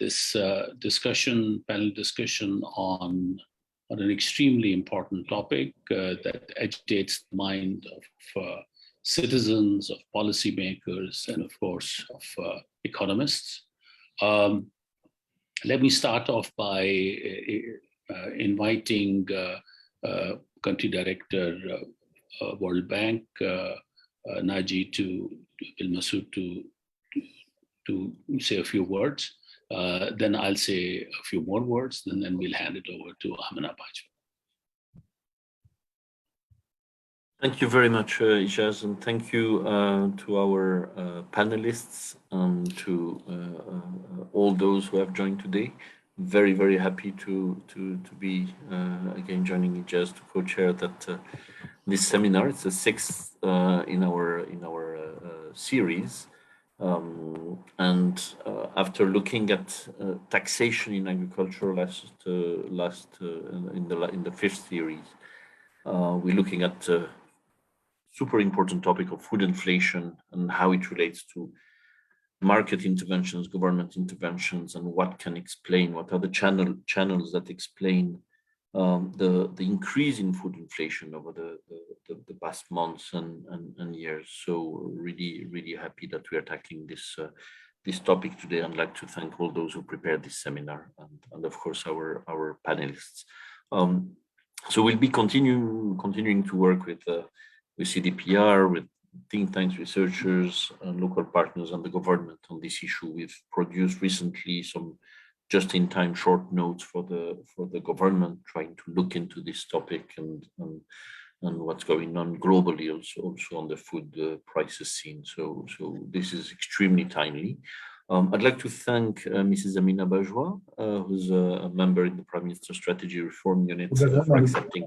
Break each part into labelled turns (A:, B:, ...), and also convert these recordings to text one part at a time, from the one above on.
A: this panel discussion on an extremely important topic that agitates the mind of citizens, of policymakers, and of course of economists. Let me start off by inviting Country Director World Bank, Naji Belmessoud, to say a few words. Then I'll say a few more words, and then we'll hand it over to Amina Bajwa.
B: Thank you very much, Ijaz, and thank you to our panelists and to all those who have joined today. Very, very happy to be again joining Ijaz to co-chair that this seminar. It's the sixth in our series, and after looking at taxation in agriculture in the fifth series, we're looking at super important topic of food inflation and how it relates to market interventions, government interventions, and what are the channels that explain the increase in food inflation over the past months and years. So really, really happy that we are tackling this topic today. I'd like to thank all those who prepared this seminar and of course our panelists. So we'll be continuing to work with CDPR, with think tanks, researchers, and local partners and the government on this issue. We've produced recently some just-in-time short notes for the government, trying to look into this topic and what's going on globally, also on the food prices scene. So this is extremely timely. I'd like to thank Mrs. Amina Bajwa, who's a member in the Prime Minister's Strategy Reform Unit, for accepting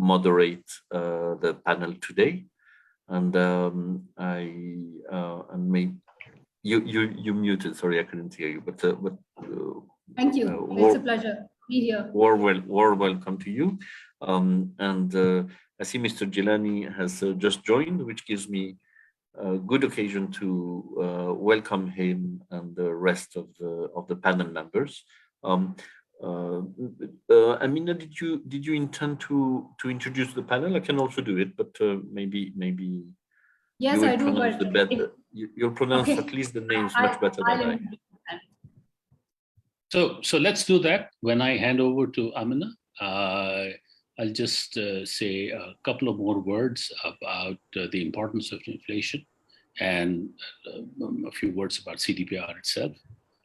B: moderate the panel today, and you muted. Sorry, I couldn't hear you. But
C: thank you. It's a pleasure to be here.
B: Warm welcome to you. And I see Mr. Jilani has just joined, which gives me a good occasion to welcome him and the rest of the panel members. Amina, did you intend to introduce the panel? I can also do it, but maybe
C: yes, I do. But
B: you'll pronounce at least the names much better than I.
A: So let's do that. When I hand over to Amina, I'll just say a couple of more words about the importance of inflation and a few words about CDPR itself.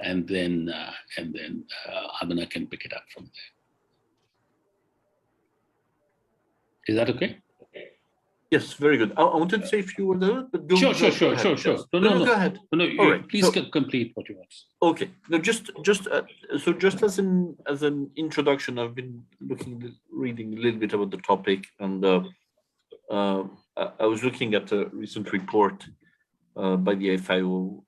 A: And then Amina can pick it up from there. Is that okay?
B: Yes, very good. I wanted to say a few words, but go.
A: Sure. No,
B: go ahead.
A: No,
B: all right.
A: Please complete what you want.
B: Okay. No, just as an introduction, I've been reading a little bit about the topic, and I was looking at a recent report by the FAO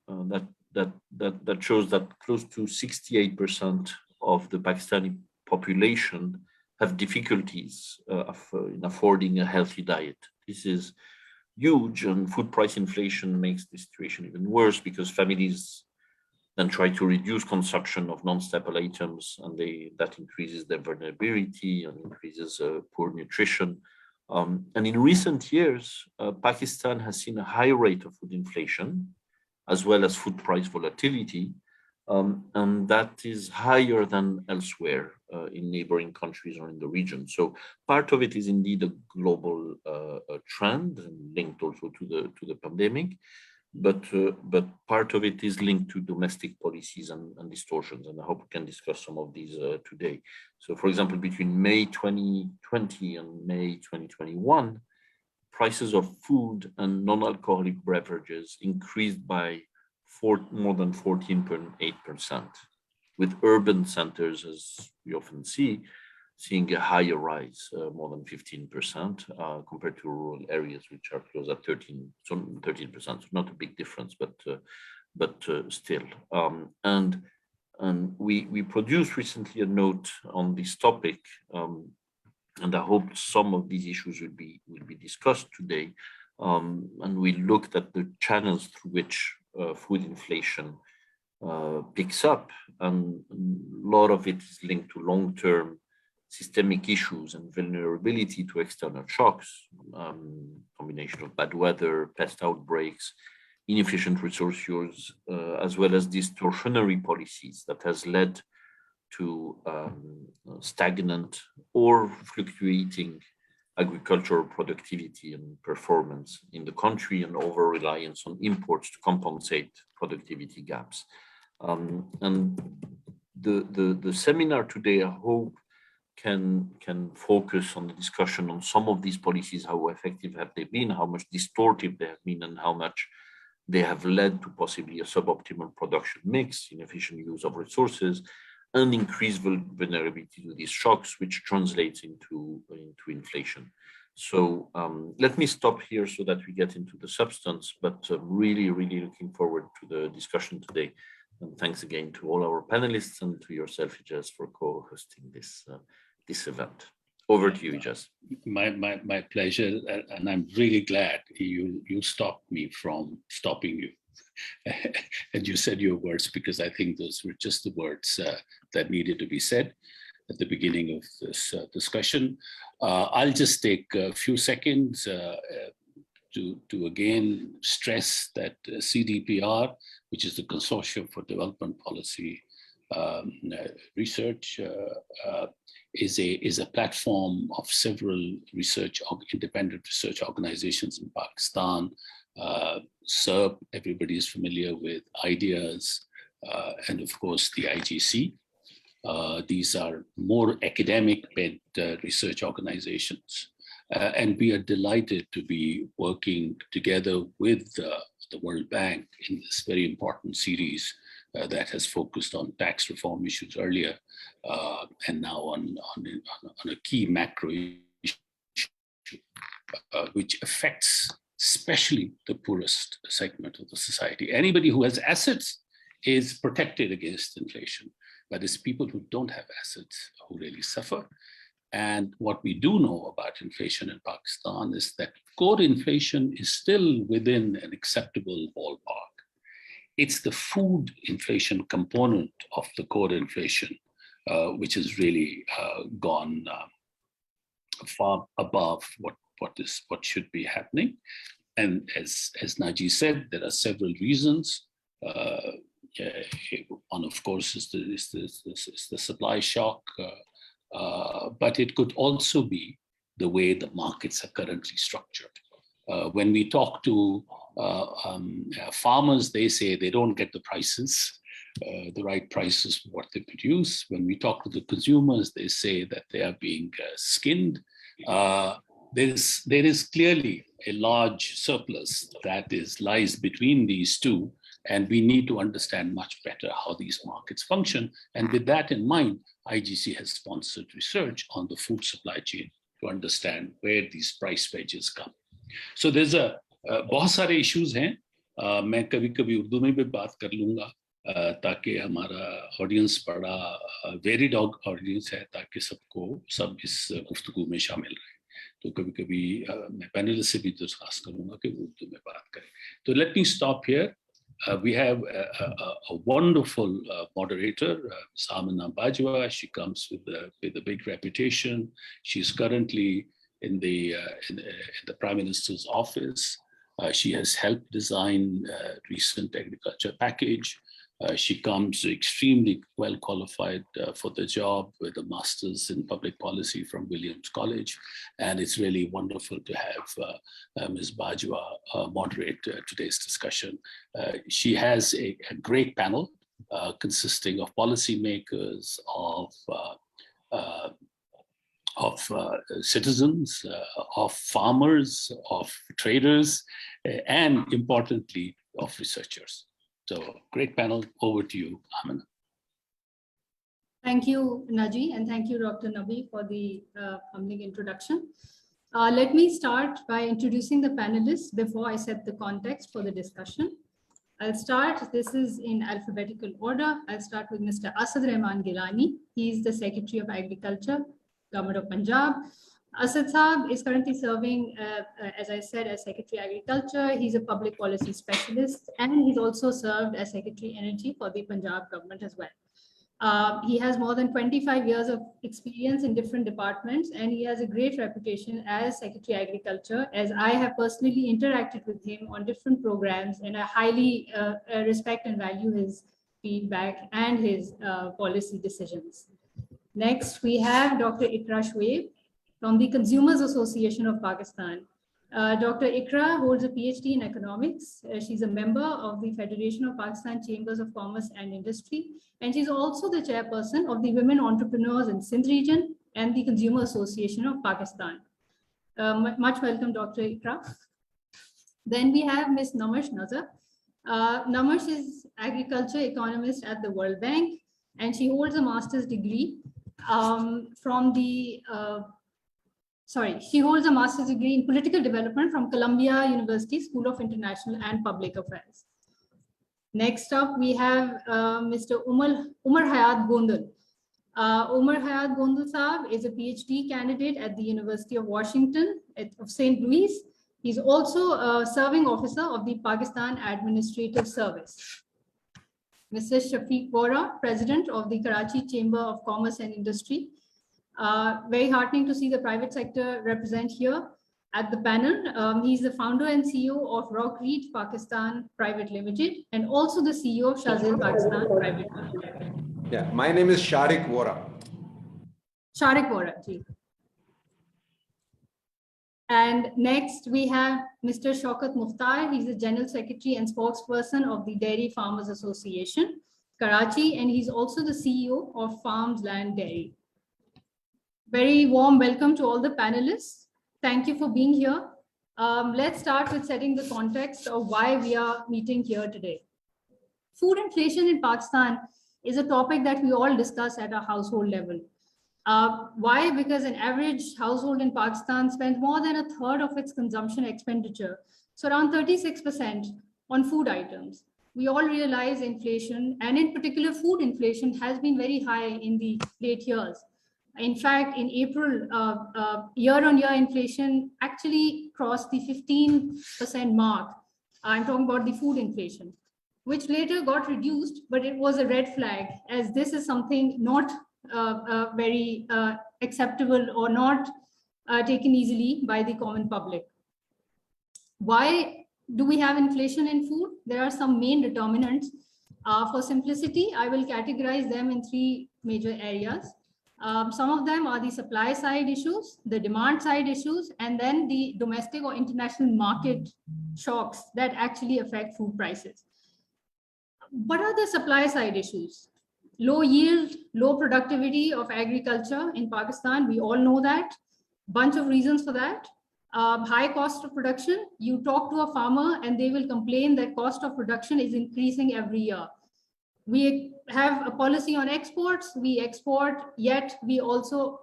B: that shows that close to 68% of the Pakistani population have difficulties in affording a healthy diet. This is huge, and food price inflation makes the situation even worse because families then try to reduce consumption of non-staple items, and that increases their vulnerability and increases poor nutrition. And in recent years, Pakistan has seen a high rate of food inflation, as well as food price volatility, and that is higher than elsewhere in neighboring countries or in the region. So part of it is indeed a global trend and linked also to the pandemic, but part of it is linked to domestic policies and distortions, and I hope we can discuss some of these today. So, for example, between May 2020 and May 2021, prices of food and non-alcoholic beverages increased by more than 14.8%, with urban centers, as we often seeing a higher rise, more than 15%, compared to rural areas, which are close at 13%. So not a big difference, but still. And we produced recently a note on this topic, and I hope some of these issues will be discussed today. And we looked at the channels through which food inflation picks up, and a lot of it is linked to long-term systemic issues and vulnerability to external shocks, combination of bad weather, pest outbreaks, inefficient resource use, as well as distortionary policies that has led to stagnant or fluctuating agricultural productivity and performance in the country, and over-reliance on imports to compensate productivity gaps. And the seminar today, I hope, can focus on the discussion on some of these policies, how effective have they been, how much distortive they have been, and how much they have led to possibly a suboptimal production mix, inefficient use of resources, and increased vulnerability to these shocks, which translates into inflation. So let me stop here so that we get into the substance, but really looking forward to the discussion today. And thanks again to all our panelists and to yourself, Ijaz, for co-hosting this event. Over to you, Ijaz.
A: My pleasure, and I'm really glad you stopped me from stopping you. And you said your words, because I think those were just the words that needed to be said at the beginning of this discussion. I'll just take a few seconds to again stress that CDPR, which is the Consortium for Development Policy Research, is a platform of several independent research organizations in Pakistan. SERP, everybody is familiar with, IDEAS, and of course the IGC. These are more academic-bent research organizations. And we are delighted to be working together with the World Bank in this very important series that has focused on tax reform issues earlier, and now on a key macro issue, which affects especially the poorest segment of the society. Anybody who has assets is protected against inflation, but it's people who don't have assets who really suffer. And what we do know about inflation in Pakistan is that core inflation is still within an acceptable ballpark. It's the food inflation component of the core inflation, which has really gone far above what should be happening. And as Naji said, there are several reasons. One, of course, is the supply shock, but it could also be the way the markets are currently structured. When we talk to farmers, they say they don't get the prices, the right prices for what they produce. When we talk to the consumers, they say that they are being skinned. There is clearly a large surplus that lies between these two, and we need to understand much better how these markets function. And with that in mind, IGC has sponsored research on the food supply chain to understand where these price wedges come. So there's बहुत सारे issues हैं. मैं कभी उर्दू में भी बात कर लूँगा ताकि हमारा ऑडियंस बड़ा वेरिड ऑडियंस है, ताकि सब इस गुफ्तगू में शामिल रहे. तो कभी मैं पैनलिस्ट से भी दरख्वास्त करूँगा कि वो उर्दू में बात करें. तो let me stop here. We have a wonderful moderator, Amina Bajwa. She comes with a big reputation. She's currently in the Prime Minister's office. She has helped design recent agriculture package. She comes extremely well qualified for the job with a master's in public policy from Williams College. And it's really wonderful to have Ms. Bajwa moderate today's discussion. She has a great panel consisting of policymakers, of citizens, of farmers, of traders, and importantly, of researchers. So great panel. Over to you, Amina.
C: Thank you, Naji, and thank you, Dr. Nabi, for the humbling introduction. Let me start by introducing the panelists before I set the context for the discussion. I'll start, this is in alphabetical order. I'll start with Mr. Asad Rahman Gilani. He is the Secretary of Agriculture, Government of Punjab. Asad Saab is currently serving, as I said, as Secretary Agriculture. He's a public policy specialist, and he's also served as Secretary Energy for the Punjab government as well. He has more than 25 years of experience in different departments, and he has a great reputation as Secretary Agriculture, as I have personally interacted with him on different programs, and I highly respect and value his feedback and his policy decisions. Next, we have Dr. Ikra Shoaib from the Consumers Association of Pakistan. Dr. Ikra holds a PhD in economics. She's a member of the Federation of Pakistan Chambers of Commerce and Industry, and she's also the chairperson of the Women Entrepreneurs in Sindh region and the Consumer Association of Pakistan. Much welcome, Dr. Ikra. Then we have Ms. Namash Nazar. Namash is agriculture economist at the World Bank, and she holds a master's degree she holds a master's degree in political development from Columbia University School of International and Public Affairs. Next up, we have Mr. Umar Hayat Gondal. Umar Hayat Gondal Saab is a PhD candidate at the University of Washington of St. Louis. He's also a serving officer of the Pakistan Administrative Service. Mr. Shafiq Vora, president of the Karachi Chamber of Commerce and Industry. Very heartening to see the private sector represent here at the panel. He's the founder and CEO of Rock Reed Pakistan Private Limited, and also the CEO of Shazil Pakistan Private Limited.
D: Yeah, my name is Sharik Vora.
C: Sharik Vora, ji. And next we have Mr. Shaukat Mukhtar. He's the General Secretary and Spokesperson of the Dairy Farmers Association, Karachi, and he's also the CEO of Farms Land Dairy. Very warm welcome to all the panelists. Thank you for being here. Let's start with setting the context of why we are meeting here today. Food inflation in Pakistan is a topic that we all discuss at a household level. Why? Because an average household in Pakistan spends more than a third of its consumption expenditure, so around 36% on food items. We all realize inflation, and in particular food inflation, has been very high in the late years. In fact, in April, year-on-year inflation actually crossed the 15% mark. I'm talking about the food inflation, which later got reduced, but it was a red flag, as this is something not very acceptable or not taken easily by the common public. Why do we have inflation in food? There are some main determinants. For simplicity, I will categorize them in three major areas. Some of them are the supply side issues, the demand side issues, and then the domestic or international market shocks that actually affect food prices. What are the supply side issues? Low yield, low productivity of agriculture in Pakistan. We all know that. Bunch of reasons for that. High cost of production. You talk to a farmer and they will complain that cost of production is increasing every year. We have a policy on exports. We export, yet we also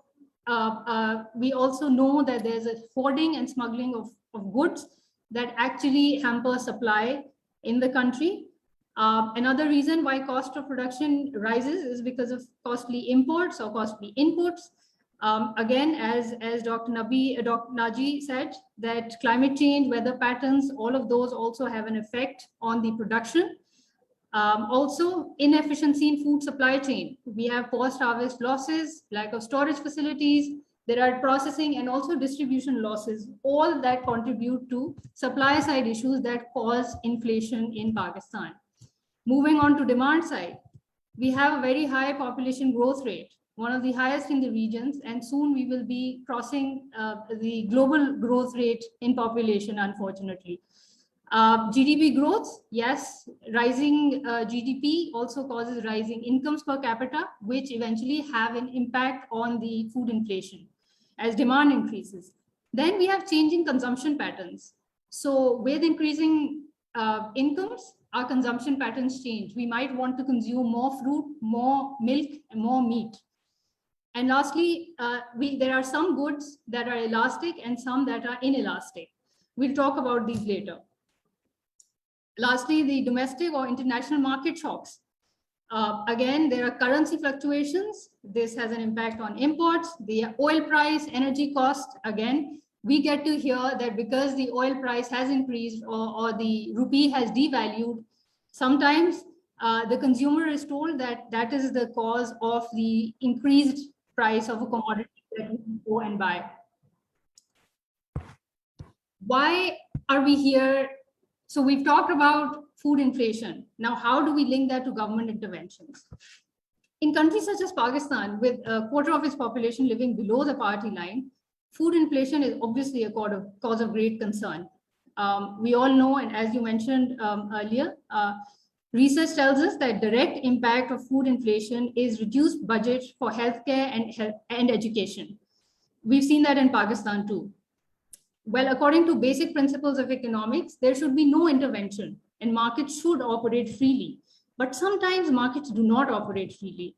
C: know that there's a hoarding and smuggling of goods that actually hamper supply in the country. Another reason why cost of production rises is because of costly imports or costly inputs. Again, as Dr. Naji said, that climate change, weather patterns, all of those also have an effect on the production. Also, inefficiency in food supply chain. We have post-harvest losses, lack of storage facilities, there are processing and also distribution losses, all that contribute to supply side issues that cause inflation in Pakistan. Moving on to demand side, we have a very high population growth rate, one of the highest in the regions, and soon we will be crossing the global growth rate in population, unfortunately. GDP growth, yes, rising GDP also causes rising incomes per capita, which eventually have an impact on the food inflation as demand increases. Then we have changing consumption patterns. So with increasing incomes, our consumption patterns change. We might want to consume more fruit, more milk, and more meat. And lastly, there are some goods that are elastic and some that are inelastic. We'll talk about these later. Lastly, the domestic or international market shocks. Again, there are currency fluctuations. This has an impact on imports, the oil price, energy cost. Again, we get to hear that because the oil price has increased or the rupee has devalued, sometimes the consumer is told that that is the cause of the increased price of a commodity that we go and buy. Why are we here? So we've talked about food inflation. Now, how do we link that to government interventions? In countries such as Pakistan, with a quarter of its population living below the poverty line, food inflation is obviously a cause of great concern. We all know, and as you mentioned earlier, research tells us that direct impact of food inflation is reduced budget for healthcare and education. We've seen that in Pakistan too. Well, according to basic principles of economics, there should be no intervention and markets should operate freely. But sometimes markets do not operate freely.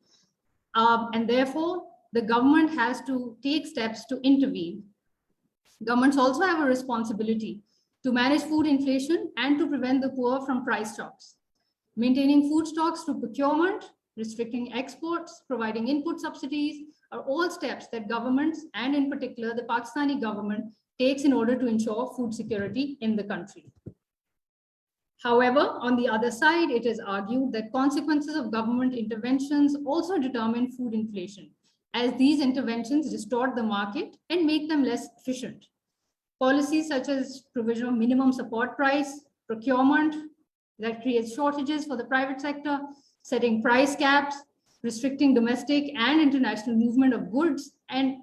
C: And therefore, the government has to take steps to intervene. Governments also have a responsibility to manage food inflation and to prevent the poor from price shocks. Maintaining food stocks through procurement, restricting exports, providing input subsidies are all steps that governments, and in particular the Pakistani government, takes in order to ensure food security in the country. However, on the other side, it is argued that consequences of government interventions also determine food inflation, as these interventions distort the market and make them less efficient. Policies such as provision of minimum support price, procurement that creates shortages for the private sector, setting price caps, restricting domestic and international movement of goods, and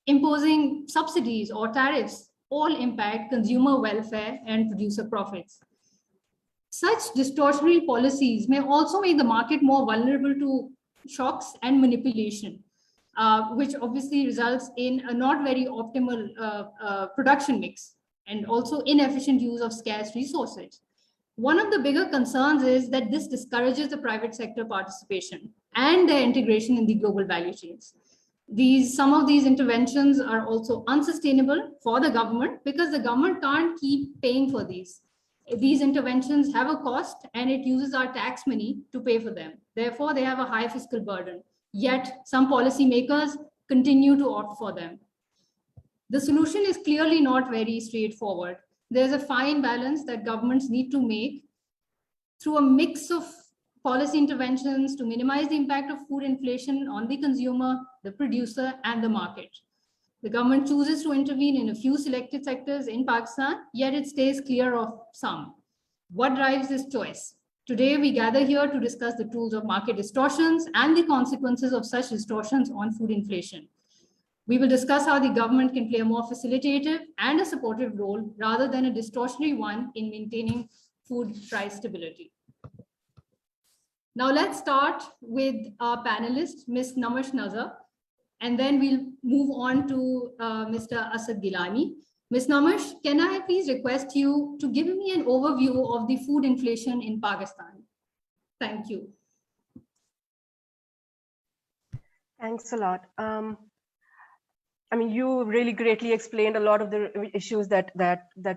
C: imposing subsidies or tariffs all impact consumer welfare and producer profits. Such distortionary policies may also make the market more vulnerable to shocks and manipulation, which obviously results in a not very optimal production mix and also inefficient use of scarce resources. One of the bigger concerns is that this discourages the private sector participation and their integration in the global value chains. Some of these interventions are also unsustainable for the government because the government can't keep paying for these. These interventions have a cost and it uses our tax money to pay for them. Therefore, they have a high fiscal burden. Yet, some policymakers continue to opt for them. The solution is clearly not very straightforward. There's a fine balance that governments need to make through a mix of policy interventions to minimize the impact of food inflation on the consumer, the producer, and the market. The government chooses to intervene in a few selected sectors in Pakistan, yet it stays clear of some. What drives this choice? Today, we gather here to discuss the tools of market distortions and the consequences of such distortions on food inflation. We will discuss how the government can play a more facilitative and a supportive role rather than a distortionary one in maintaining food price stability. Now let's start with our panelist, Ms. Namash Nazar, and then we'll move on to Mr. Asad Gilani. Ms. Namash, can I please request you to give me an overview of the food inflation in Pakistan? Thank you.
E: Thanks a lot. I mean, you really greatly explained a lot of the issues that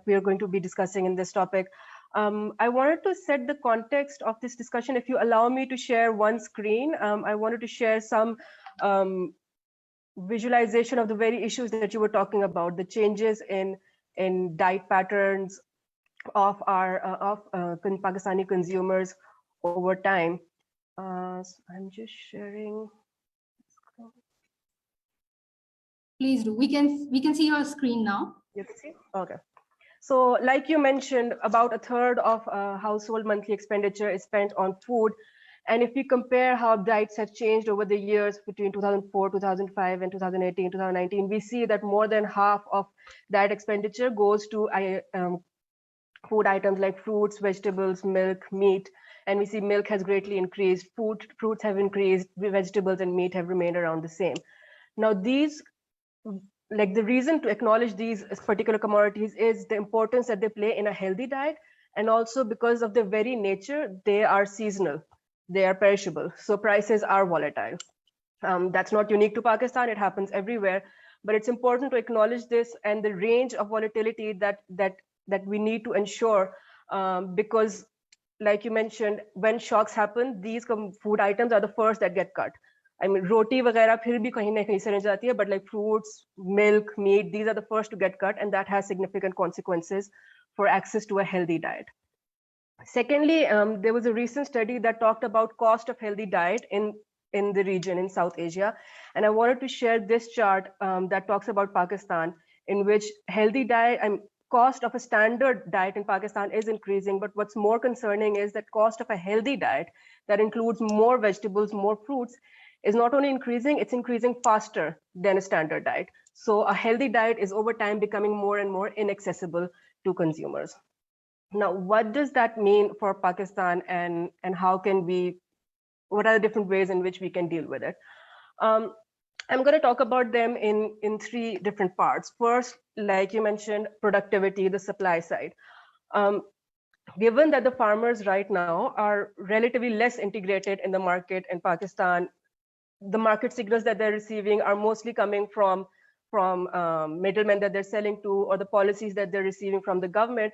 E: we are going to be discussing in this topic. I wanted to set the context of this discussion. If you allow me to share one screen, I wanted to share some visualization of the very issues that you were talking about, the changes in diet patterns of our Pakistani consumers over time. So I'm just sharing.
C: Please do. We can see your screen now.
E: You can see? Okay. So like you mentioned, about a third of household monthly expenditure is spent on food. And if we compare how diets have changed over the years between 2004, 2005, and 2018, 2019, we see that more than half of diet expenditure goes to food items like fruits, vegetables, milk, meat. And we see milk has greatly increased, fruits have increased, vegetables and meat have remained around the same. Now these, like the reason to acknowledge these particular commodities is the importance that they play in a healthy diet, and also because of their very nature, they are seasonal, they are perishable, so prices are volatile. That's not unique to Pakistan, it happens everywhere, but it's important to acknowledge this and the range of volatility that we need to ensure, because like you mentioned, when shocks happen, these food items are the first that get cut. I mean, roti वगैरह फिर भी कहीं ना कहीं से रह जाती है, but like fruits, milk, meat, these are the first to get cut, and that has significant consequences for access to a healthy diet. Secondly, there was a recent study that talked about cost of healthy diet in the region in South Asia, and I wanted to share this chart that talks about Pakistan, in which healthy diet and cost of a standard diet in Pakistan is increasing, but what's more concerning is that cost of a healthy diet that includes more vegetables, more fruits, is not only increasing, it's increasing faster than a standard diet. So a healthy diet is over time becoming more and more inaccessible to consumers. Now, what does that mean for Pakistan, and how can we, what are the different ways in which we can deal with it? I'm going to talk about them in three different parts. First, like you mentioned, productivity, the supply side. Given that the farmers right now are relatively less integrated in the market in Pakistan, the market signals that they're receiving are mostly coming from middlemen that they're selling to, or the policies that they're receiving from the government,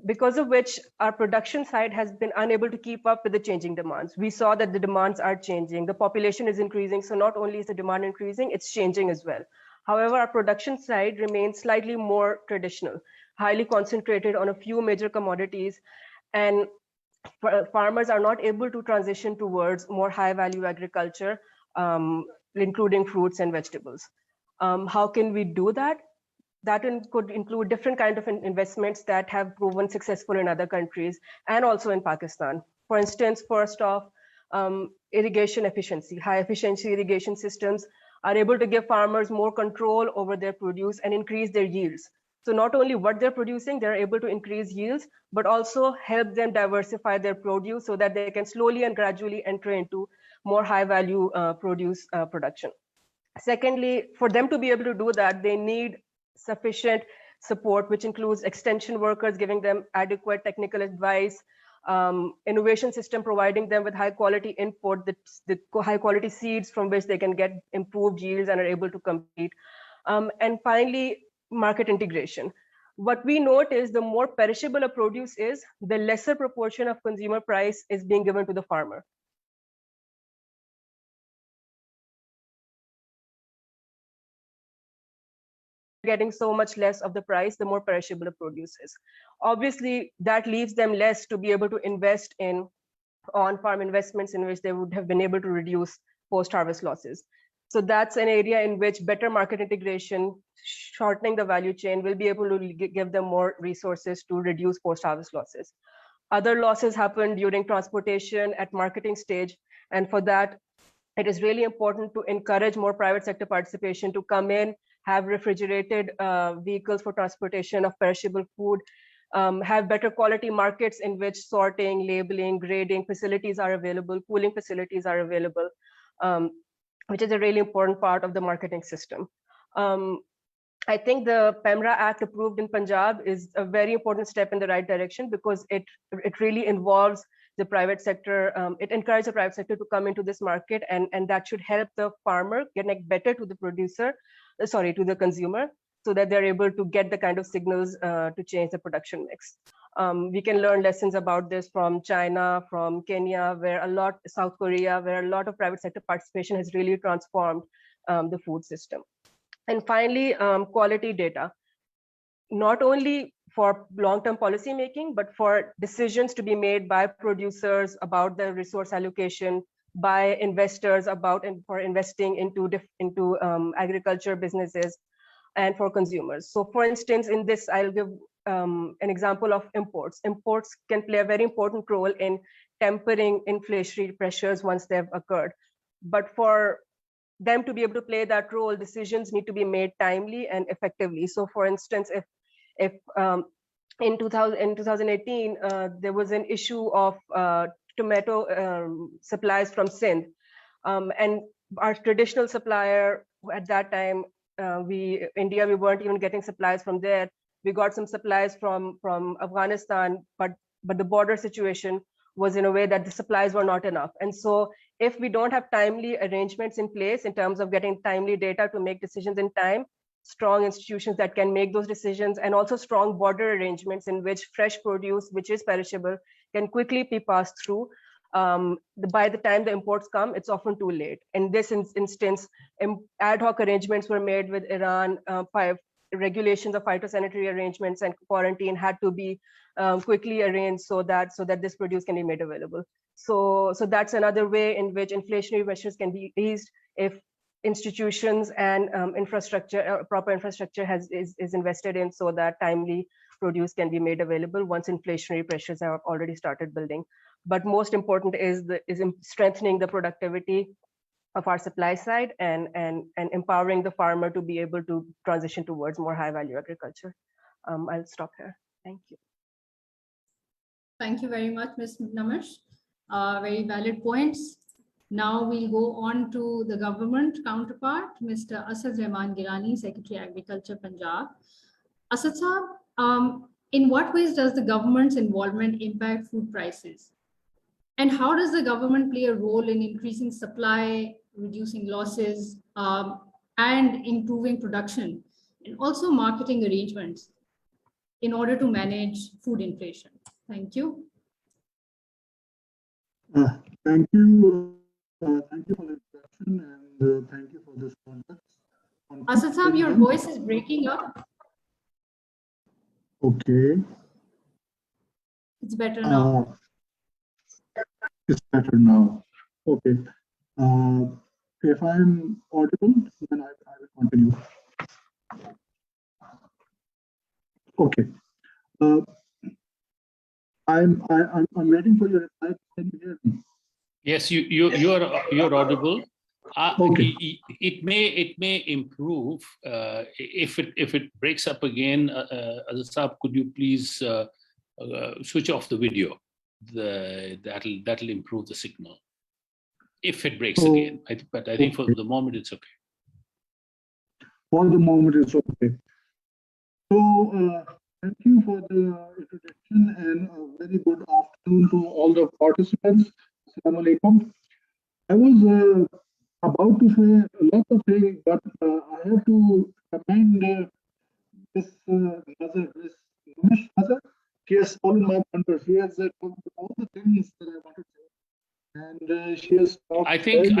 E: because of which our production side has been unable to keep up with the changing demands. We saw that the demands are changing. The population is increasing, so not only is the demand increasing, it's changing as well. However, our production side remains slightly more traditional, highly concentrated on a few major commodities, and farmers are not able to transition towards more high-value agriculture, including fruits and vegetables. How can we do that? That could include different kinds of investments that have proven successful in other countries and also in Pakistan. For instance, first off, irrigation efficiency. High efficiency irrigation systems are able to give farmers more control over their produce and increase their yields. So not only what they're producing, they're able to increase yields, but also help them diversify their produce so that they can slowly and gradually enter into more high value produce production. Secondly, for them to be able to do that, they need sufficient support, which includes extension workers giving them adequate technical advice, innovation system providing them with high quality input, the high quality seeds from which they can get improved yields and are able to compete. And finally, market integration. What we note is the more perishable a produce is, the lesser proportion of consumer price is being given to the farmer. Getting so much less of the price, the more perishable a produce is. Obviously, that leaves them less to be able to invest in on-farm investments in which they would have been able to reduce post-harvest losses. So that's an area in which better market integration, shortening the value chain, will be able to give them more resources to reduce post-harvest losses. Other losses happen during transportation at marketing stage. And for that, it is really important to encourage more private sector participation to come in, have refrigerated vehicles for transportation of perishable food, have better quality markets in which sorting, labeling, grading facilities are available, cooling facilities are available, which is a really important part of the marketing system. I think the PEMRA Act approved in Punjab is a very important step in the right direction, because it really involves the private sector. It encourages the private sector to come into this market, and that should help the farmer connect better to the producer, to the consumer, so that they're able to get the kind of signals to change the production mix. We can learn lessons about this from China, from Kenya, South Korea, where a lot of private sector participation has really transformed the food system. And finally, quality data, not only for long-term policy making, but for decisions to be made by producers about the resource allocation, by investors for investing into agriculture businesses, and for consumers. So for instance, in this, I'll give an example of imports. Imports can play a very important role in tempering inflationary pressures once they've occurred. But for them to be able to play that role, decisions need to be made timely and effectively. So for instance, if in 2018, there was an issue of tomato supplies from Sindh, and our traditional supplier at that time, India, we weren't even getting supplies from there. We got some supplies from Afghanistan, but the border situation was in a way that the supplies were not enough. And so if we don't have timely arrangements in place in terms of getting timely data to make decisions in time, strong institutions that can make those decisions, and also strong border arrangements in which fresh produce, which is perishable, can quickly be passed through. By the time the imports come, it's often too late. In this instance, ad hoc arrangements were made with Iran. Regulations of phytosanitary arrangements and quarantine had to be quickly arranged so that this produce can be made available. So that's another way in which inflationary pressures can be eased if institutions and infrastructure, proper infrastructure is invested in, so that timely produce can be made available once inflationary pressures have already started building. But most important is strengthening the productivity of our supply side and empowering the farmer to be able to transition towards more high value agriculture. I'll stop here. Thank you.
C: Thank you very much, Ms. Namish. Very valid points. Now we'll go on to the government counterpart, Mr. Asad Rahman Gilani, Secretary Agriculture, Punjab. Asad Saab, in what ways does the government's involvement impact food prices? And how does the government play a role in increasing supply, reducing losses, and improving production, and also marketing arrangements in order to manage food inflation? Thank you.
F: Thank you. Thank you for the introduction, and thank you for this context.
C: Asad Saab, your voice is breaking up.
F: Okay.
C: It's better now.
F: It's better now. Okay. If I'm audible, then I will continue. Okay. I'm waiting for your reply. Can you hear me?
A: Yes, you're audible.
F: Okay.
A: It may improve if it breaks up again. Asad Saab, could you please switch off the video? That'll improve the signal if it breaks again. But I think for the moment it's okay.
F: For the moment it's okay. So thank you for the introduction, and a very good afternoon to all the participants. Assalamu alaikum. I was about to say a lot of things, but I have to commend this Namish Nazar. She has stolen my thunder. She has told all the things that I wanted to say, and she has talked.
A: I think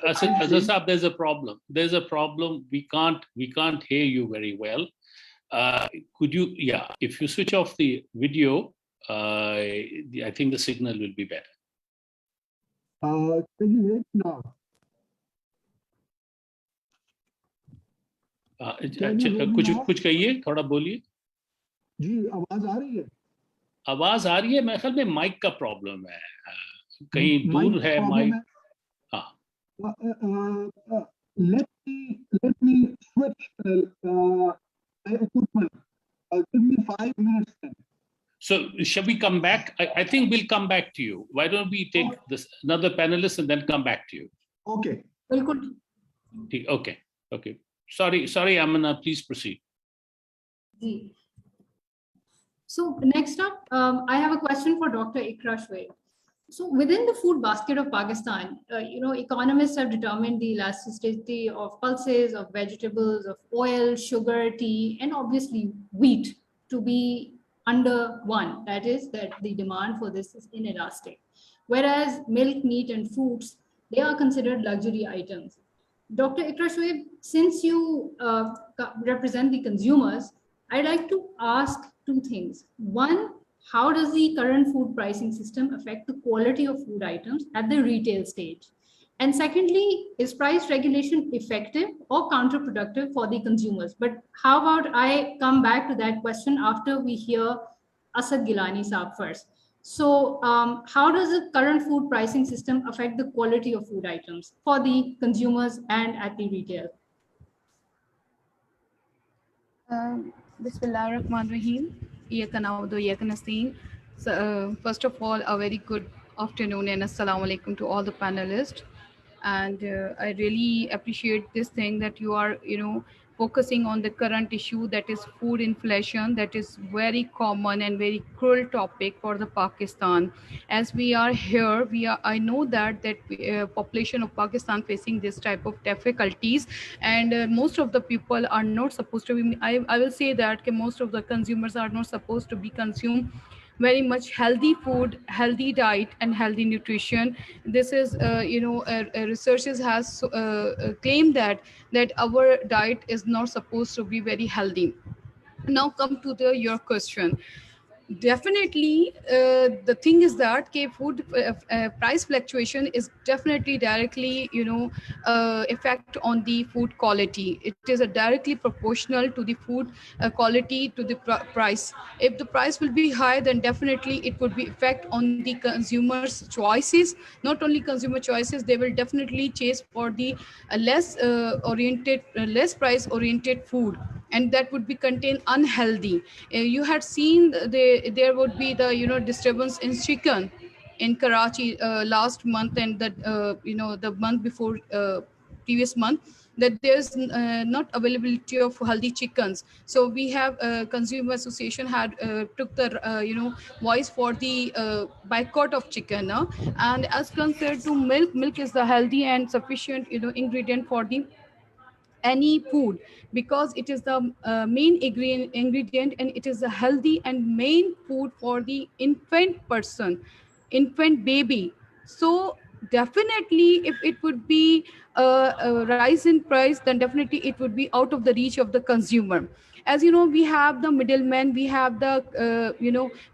A: Asad Saab, there's a problem. There's a problem. We can't hear you very well. Could you, if you switch off the video, I think the signal will be better.
F: Can you hear me now?
A: कुछ कहिए, थोड़ा बोलिए.
F: जी, आवाज आ रही है?
A: आवाज आ रही है. मेरे ख्याल में माइक का प्रॉब्लम है. कहीं दूर है माइक. हाँ. Let me switch equipment. Give me 5 minutes then. So shall we come back? I think we'll come back to you. Why don't we take another panelist and then come back to you?
F: Okay.
A: Okay. Sorry, Amina, please proceed.
C: So next up, I have a question for Dr. Iqra Shoaib. So within the food basket of Pakistan, economists have determined the elasticity of pulses, of vegetables, of oil, sugar, tea, and obviously wheat to be under 1. That is that the demand for this is inelastic. Whereas milk, meat, and fruits, they are considered luxury items. Dr. Iqra Shoaib, since you represent the consumers, I'd like to ask 2 things. One, how does the current food pricing system affect the quality of food items at the retail stage? And secondly, is price regulation effective or counterproductive for the consumers? But how about I come back to that question after we hear Asad Gilani Saab first. So how does the current food pricing system affect the quality of food items for the consumers and at the retail?
G: Bismillah ar-Rahman ar-Rahim. So, first of all, a very good afternoon and assalamu alaikum to all the panelists. And I really appreciate this thing that you are, focusing on the current issue, that is food inflation, that is very common and very cruel topic for the Pakistan. As we are here, I know that population of Pakistan facing this type of difficulties, and most of the people are not supposed to be. I will say that most of the consumers are not supposed to be consumed very much healthy food, healthy diet, and healthy nutrition. This is, researchers has claimed that our diet is not supposed to be very healthy. Now come to your question. Definitely, the thing is that food price fluctuation is definitely directly, effect on the food quality. It is a directly proportional to the food quality to the price. If the price will be high, then definitely it would be effect on the consumers' choices. Not only consumer choices, they will definitely chase for the less price oriented food, and that would be contain unhealthy. You had seen there would be the disturbance in chicken in Karachi last month, and the month before previous month, that there's not availability of healthy chickens. So we have consumer association had took the voice for the boycott of chicken, and as compared to milk is the healthy and sufficient ingredient for the any food, because it is the main ingredient, and it is a healthy and main food for the infant baby. So definitely, if it would be a rise in price, then definitely it would be out of the reach of the consumer. As you know, we have the middleman, we have the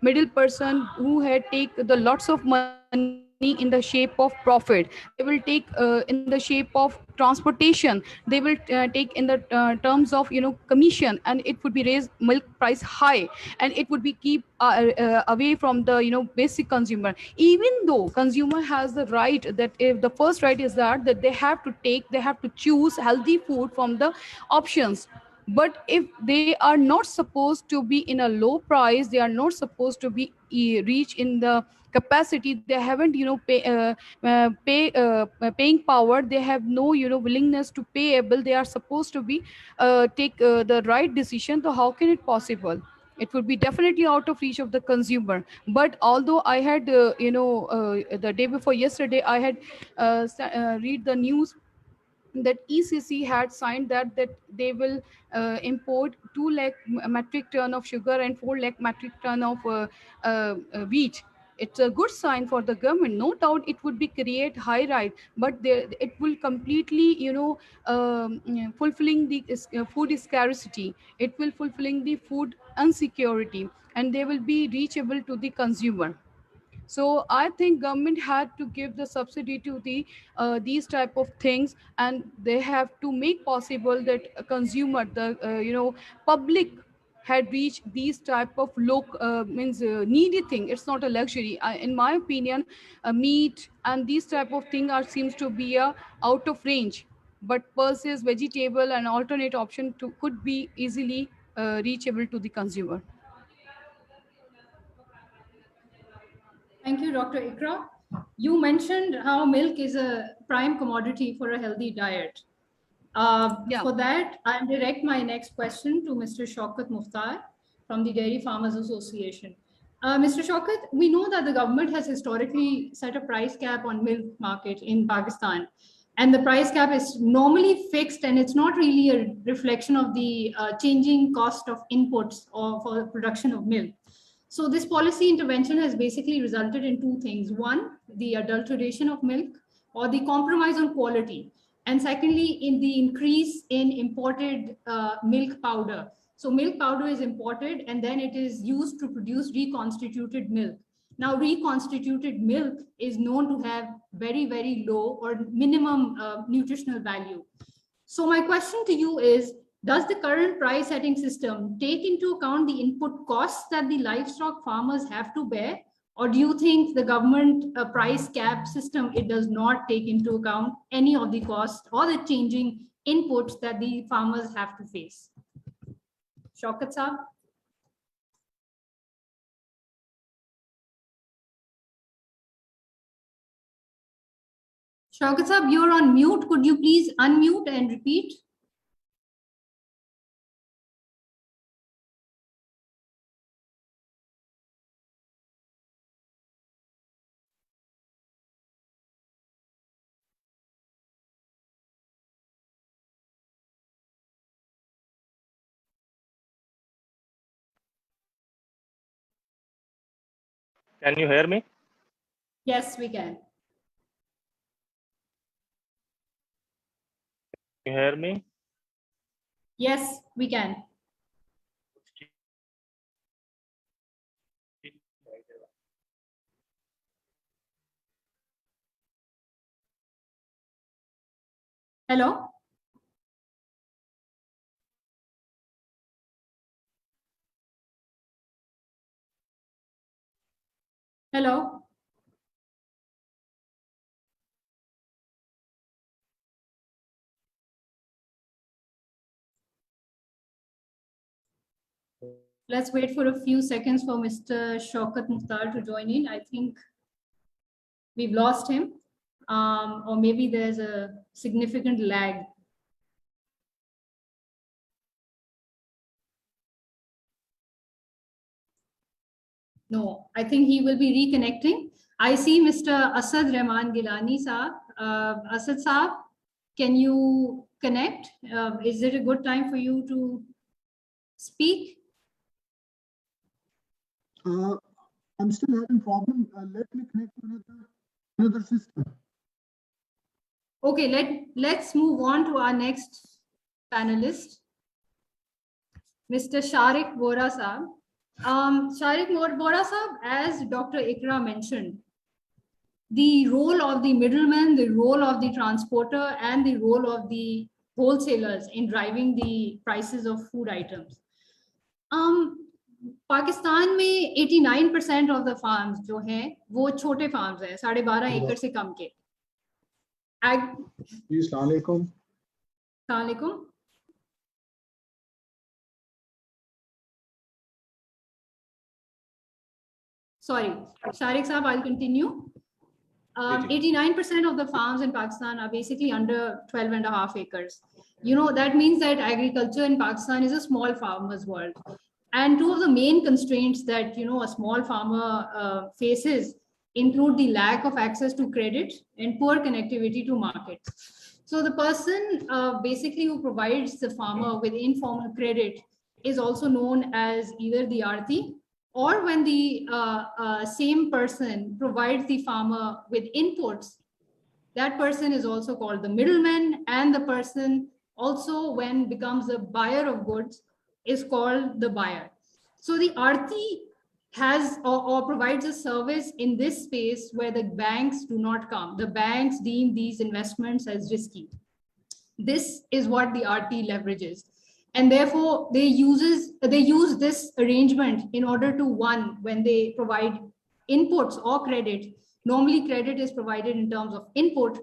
G: middle person who had take the lots of money in the shape of profit. They will take in the shape of transportation. They will take in the terms of commission, and it would be raise milk price high, and it would be keep away from the basic consumer. Even though consumer has the right, that if the first right is that they have to choose healthy food from the options. But if they are not supposed to be in a low price, they are not supposed to be reach in the capacity, they haven't paying power, they have no willingness to pay able, they are supposed to be take the right decision. So how can it possible? It would be definitely out of reach of the consumer. But although I had the day before yesterday, I had read the news that ECC had signed that they will import 2 lakh metric ton of sugar and 4 lakh metric ton of wheat. It's a good sign for the government. No doubt it would be create high ride, but it will completely fulfilling the food scarcity. It will fulfilling the food insecurity, and they will be reachable to the consumer. So I think government had to give the subsidy to the these type of things, and they have to make possible that a consumer, the public had reached these type of low means needy thing. It's not a luxury. In my opinion, meat and these type of thing are seems to be out of range, but pulses, vegetable, and alternate option could be easily reachable to the consumer.
C: Thank you, Dr. Ikra. You mentioned how milk is a prime commodity for a healthy diet.
G: Yeah.
C: For that, I'll direct my next question to Mr. Shaukat Mukhtar from the Dairy Farmers Association. Mr. Shaukat, we know that the government has historically set a price cap on milk market in Pakistan, and the price cap is normally fixed, and it's not really a reflection of the changing cost of inputs or for the production of milk. So this policy intervention has basically resulted in two things. One, the adulteration of milk or the compromise on quality. And secondly, in the increase in imported milk powder. So milk powder is imported and then it is used to produce reconstituted milk. Now, reconstituted milk is known to have very, very low or minimum nutritional value. So my question to you is, does the current price setting system take into account the input costs that the livestock farmers have to bear? Or do you think the government price cap system, it does not take into account any of the costs or the changing inputs that the farmers have to face? Shaukat Saab? Shaukat Saab, you're on mute. Could you please unmute and repeat?
H: Can you hear me?
C: Yes, we can.
H: Can you hear me?
C: Yes, we can. Hello? Hello? Let's wait for a few seconds for Mr. Shaukat Mukhtar to join in. I think we've lost him, or maybe there's a significant lag. No, I think he will be reconnecting. I see Mr. Asad Rahman Gilani Saab. Asad Saab, can you connect? Is it a good time for you to speak?
F: I'm still having problem. Let me connect to another system.
C: Okay, let's move on to our next panelist, Mr. Sharik Vora Saab. Sharik Vora Saab, as Dr. Ikra mentioned, the role of the middleman, the role of the transporter, and the role of the wholesalers in driving the prices of food items. Pakistan में 89% of the farms जो हैं वो छोटे farms हैं, 12.5 एकड़ से कम के.
F: जी, अस्सलाम वालेकुम.
C: अस्सलाम वालेकुम. Sorry, Sharik Saab, I'll continue. 89% of the farms in Pakistan are basically under 12.5 acres. You know, that means that agriculture in Pakistan is a small farmer's world. And two of the main constraints that, you know, a small farmer faces include the lack of access to credit and poor connectivity to markets. So the person basically who provides the farmer with informal credit is also known as either the Aarti, or when the same person provides the farmer with inputs, that person is also called the middleman, and the person also, when becomes a buyer of goods, is called the buyer. So the Aarti has or provides a service in this space where the banks do not come. The banks deem these investments as risky. This is what the Aarti leverages. And therefore, they use this arrangement in order to, one, when they provide inputs or credit, normally credit is provided in terms of input,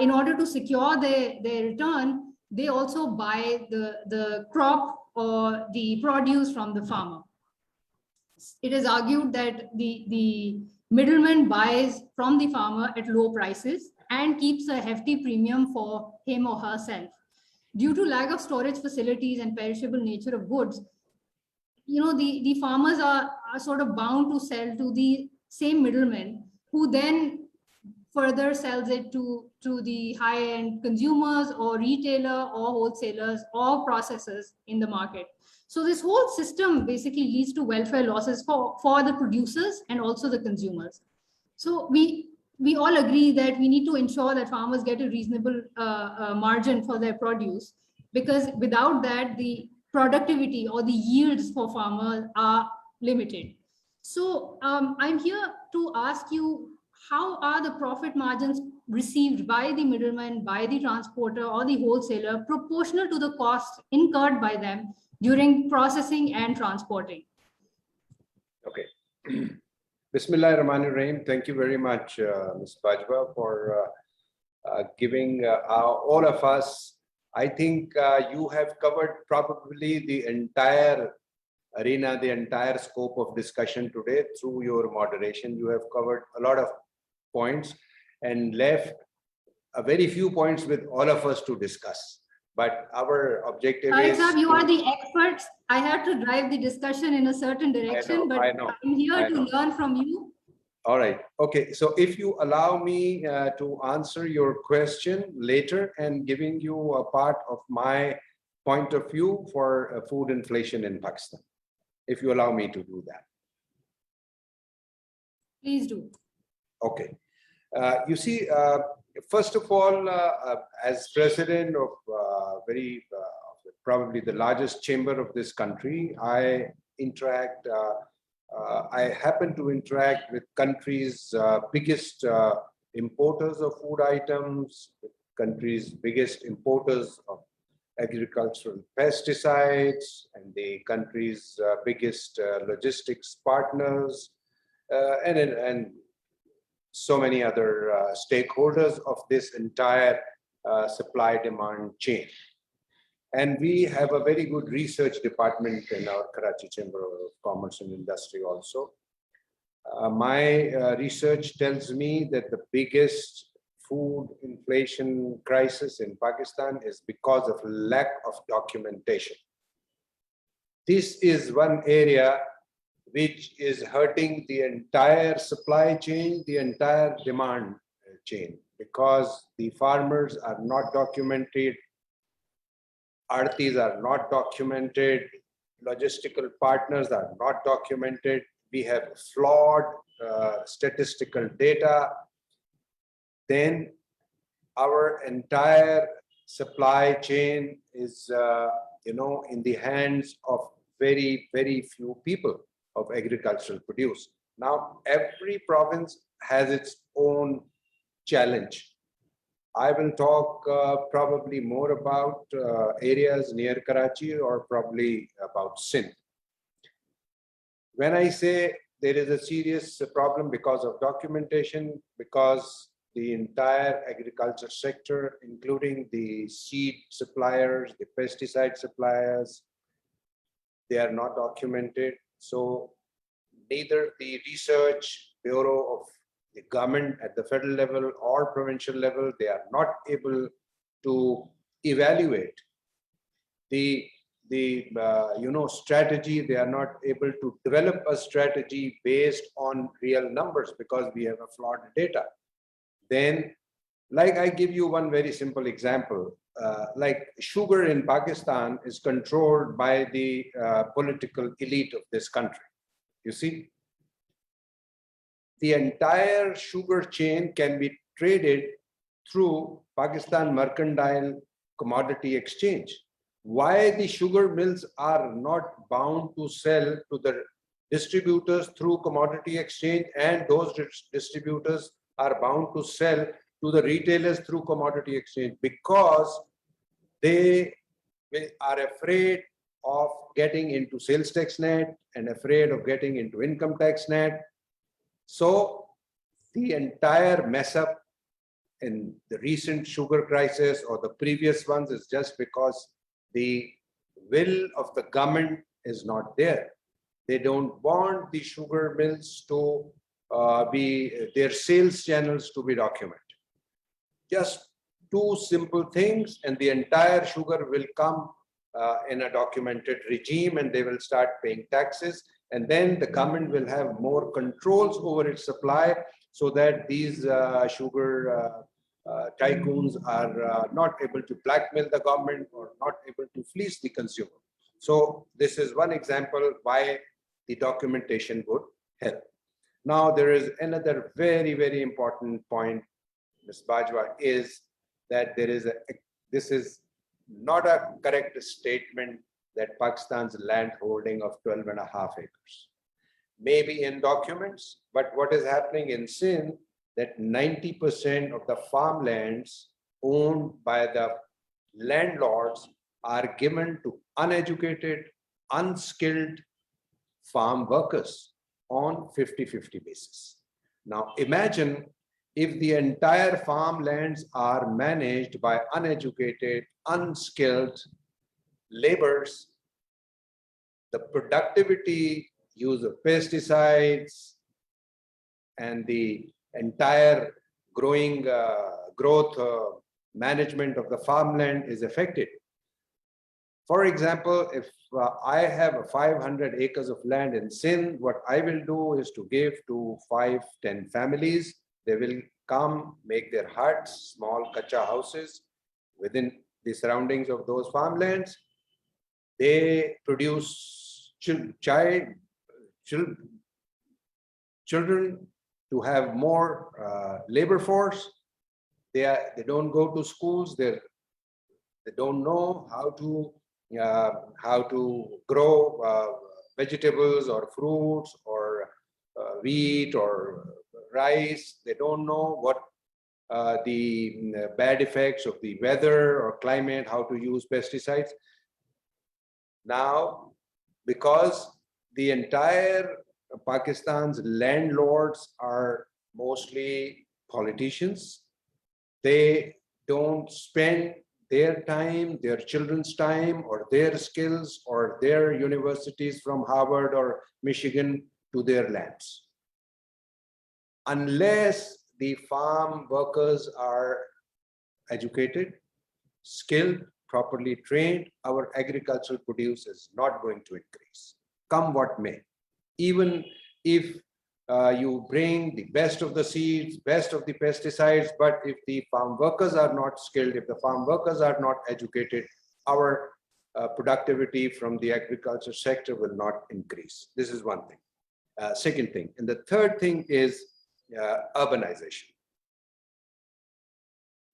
C: in order to secure their return, they also buy the crop or the produce from the farmer. It is argued that the middleman buys from the farmer at low prices and keeps a hefty premium for him or herself. Due to lack of storage facilities and perishable nature of goods, you know, the farmers are sort of bound to sell to the same middleman, who then further sells it to the high-end consumers or retailer or wholesalers or processors in the market. So this whole system basically leads to welfare losses for the producers and also the consumers. So we all agree that we need to ensure that farmers get a reasonable margin for their produce, because without that, the productivity or the yields for farmers are limited. So I'm here to ask you, how are the profit margins received by the middleman, by the transporter or the wholesaler proportional to the costs incurred by them during processing and transporting?
D: Okay. Bismillahirrahmanirrahim. Thank you very much, Ms. Bajwa, for giving all of us. I think you have covered probably the entire arena, the entire scope of discussion today through your moderation. You have covered a lot of points and left a very few points with all of us to discuss. But our objective is...
C: You are the experts. I have to drive the discussion in a certain direction, but I'm here to learn from you.
D: All right. Okay. So if you allow me to answer your question later and giving you a part of my point of view for food inflation in Pakistan, if you allow me to do that.
C: Please do.
D: Okay. You see, first of all, as president of probably the largest chamber of this country, I happen to interact with countries' biggest importers of food items, countries' biggest importers of agricultural pesticides, and the country's biggest logistics partners, and so many other stakeholders of this entire supply-demand chain. And we have a very good research department in our Karachi Chamber of Commerce and Industry also. My research tells me that the biggest food inflation crisis in Pakistan is because of lack of documentation. This is one area which is hurting the entire supply chain, the entire demand chain, because the farmers are not documented, Aartis are not documented, logistical partners are not documented. We have flawed statistical data. Then our entire supply chain is, in the hands of very, very few people of agricultural produce. Now, every province has its own challenge. I will talk probably more about areas near Karachi or probably about Sindh. When I say there is a serious problem because of documentation, because the entire agriculture sector, including the seed suppliers, the pesticide suppliers, they are not documented. So neither the research bureau of the government at the federal level or provincial level, they are not able to evaluate the strategy. They are not able to develop a strategy based on real numbers because we have a flawed data. Then, like I give you one very simple example, like sugar in Pakistan is controlled by the political elite of this country. You see, the entire sugar chain can be traded through Pakistan Mercantile Commodity Exchange. Why the sugar mills are not bound to sell to the distributors through commodity exchange, and those distributors are bound to sell to the retailers through commodity exchange? Because they are afraid of getting into sales tax net and afraid of getting into income tax net. So the entire mess up in the recent sugar crisis or the previous ones is just because the will of the government is not there. They don't want the sugar mills to their sales channels to be documented. Just two simple things, and the entire sugar will come in a documented regime, and they will start paying taxes. And then the government will have more controls over its supply, so that these sugar tycoons are not able to blackmail the government or not able to fleece the consumer. So this is one example why the documentation would help. Now, there is another very, very important point, Ms. Bajwa, is that this is not a correct statement that Pakistan's land holding of 12.5 acres. Maybe in documents, but what is happening in Sindh, that 90% of the farmlands owned by the landlords are given to uneducated, unskilled farm workers on 50-50 basis. Now imagine if the entire farmlands are managed by uneducated, unskilled laborers, the productivity, use of pesticides, and the entire growth management of the farmland is affected. For example, if I have 500 acres of land in Sindh, what I will do is to give to 5-10 families. They will come, make their huts, small kacha houses within the surroundings of those farmlands. They produce children to have more labor force. They don't go to schools. They don't know how to grow vegetables or fruits or wheat or rice. They don't know what the bad effects of the weather or climate, how to use pesticides. Now, because the entire Pakistan's landlords are mostly politicians, they don't spend their time, their children's time, or their skills, or their universities from Harvard or Michigan to their lands. Unless the farm workers are educated, skilled, properly trained, our agricultural produce is not going to increase, come what may. Even if you bring the best of the seeds, best of the pesticides, but if the farm workers are not skilled, if the farm workers are not educated, our productivity from the agriculture sector will not increase. This is one thing. Second thing. And the third thing is urbanization.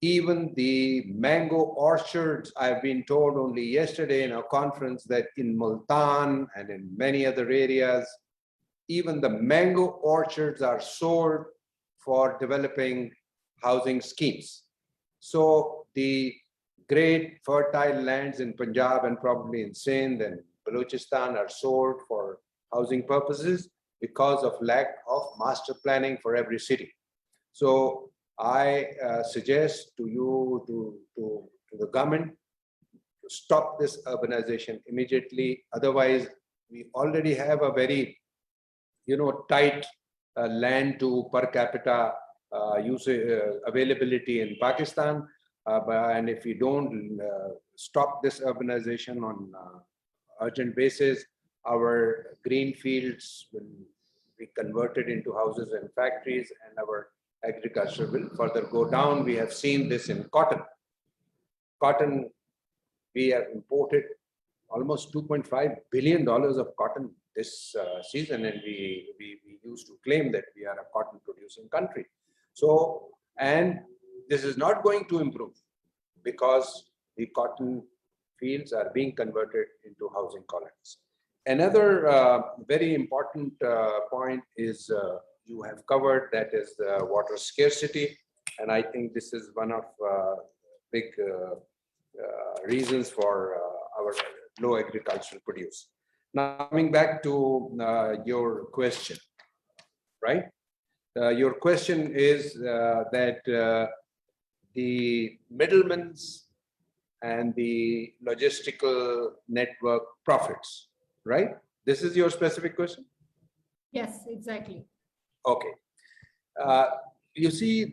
D: Even the mango orchards, I've been told only yesterday in a conference that in Multan and in many other areas, even the mango orchards are sold for developing housing schemes. So the great fertile lands in Punjab and probably in Sindh and Balochistan are sold for housing purposes because of lack of master planning for every city. So I suggest to you, to the government, to stop this urbanization immediately. Otherwise, we already have a very tight land to per capita availability in Pakistan. And if we don't stop this urbanization on urgent basis, our green fields will be converted into houses and factories, and our agriculture will further go down. We have seen this in cotton. Cotton, we have imported almost $2.5 billion of cotton this season, and we used to claim that we are a cotton producing country. So, and this is not going to improve because the cotton fields are being converted into housing colonies. Another very important point is you have covered, that is the water scarcity. And I think this is one of big reasons for our low agricultural produce. Now, coming back to your question, right? Your question is that the middlemen and the logistical network profits, right? This is your specific question?
C: Yes, exactly.
D: Okay. You see,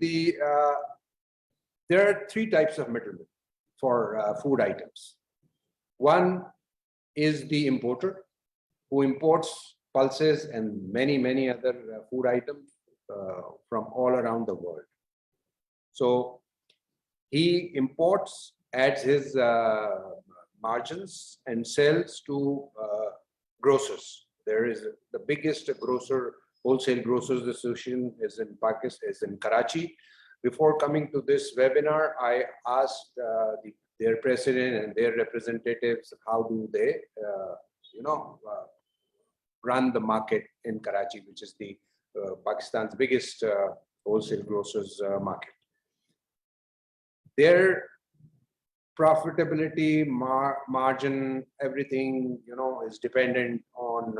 D: there are three types of middlemen for food items. One is the importer, who imports pulses and many other food items from all around the world. So he imports, adds his margins and sells to grocers. There is the biggest wholesale grocers association is in Pakistan, is in Karachi. Before coming to this webinar, I asked their president and their representatives, how do they, run the market in Karachi, which is the Pakistan's biggest wholesale grocers market. Their profitability, margin, everything, is dependent on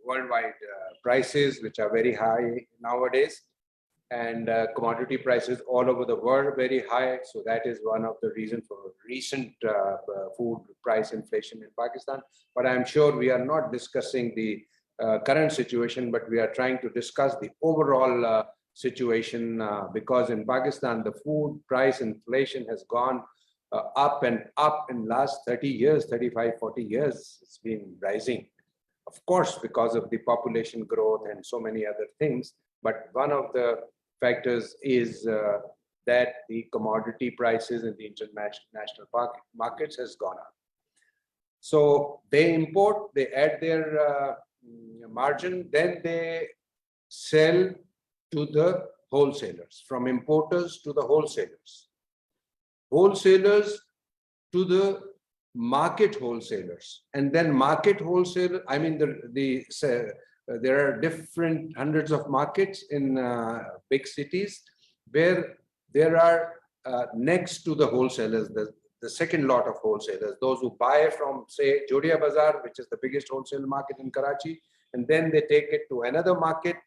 D: worldwide prices, which are very high nowadays, and commodity prices all over the world are very high. So that is one of the reasons for recent food price inflation in Pakistan. But I'm sure we are not discussing the current situation, but we are trying to discuss the overall situation because in Pakistan, the food price inflation has gone up and up in last 30 years, 35, 40 years. It's been rising, of course, because of the population growth and so many other things. But one of the factors is that the commodity prices in the international markets has gone up. So they import, they add their margin, then they sell to the wholesalers, from importers to the wholesalers, wholesalers to the market wholesalers, and then market wholesaler. I mean, there are different hundreds of markets in big cities where there are next to the wholesalers, the second lot of wholesalers, those who buy from, say, Jodia Bazaar, which is the biggest wholesale market in Karachi, and then they take it to another market.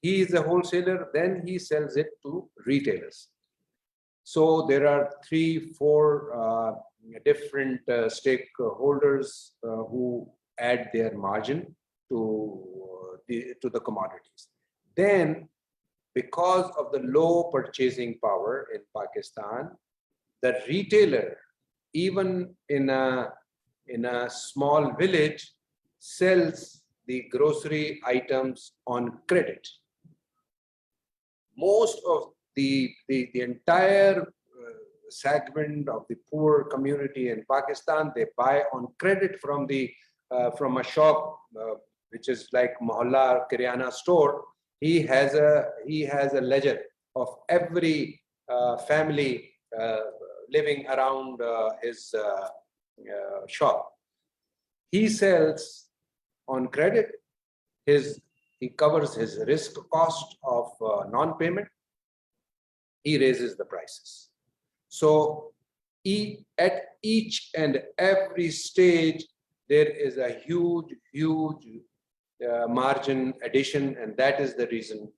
D: He is a wholesaler, then he sells it to retailers. So there are 3-4 different stakeholders who add their margin to the commodities. Then, because of the low purchasing power in Pakistan, the retailer, even in a small village, sells the grocery items on credit. Most of the entire segment of the poor community in Pakistan, they buy on credit from a shop which is like Mohalla Kiryana store. He has a ledger of every family living around his shop. He sells on credit. He covers his risk cost of non-payment. He raises the prices. So at each and every stage, there is a huge margin addition, and that is the reason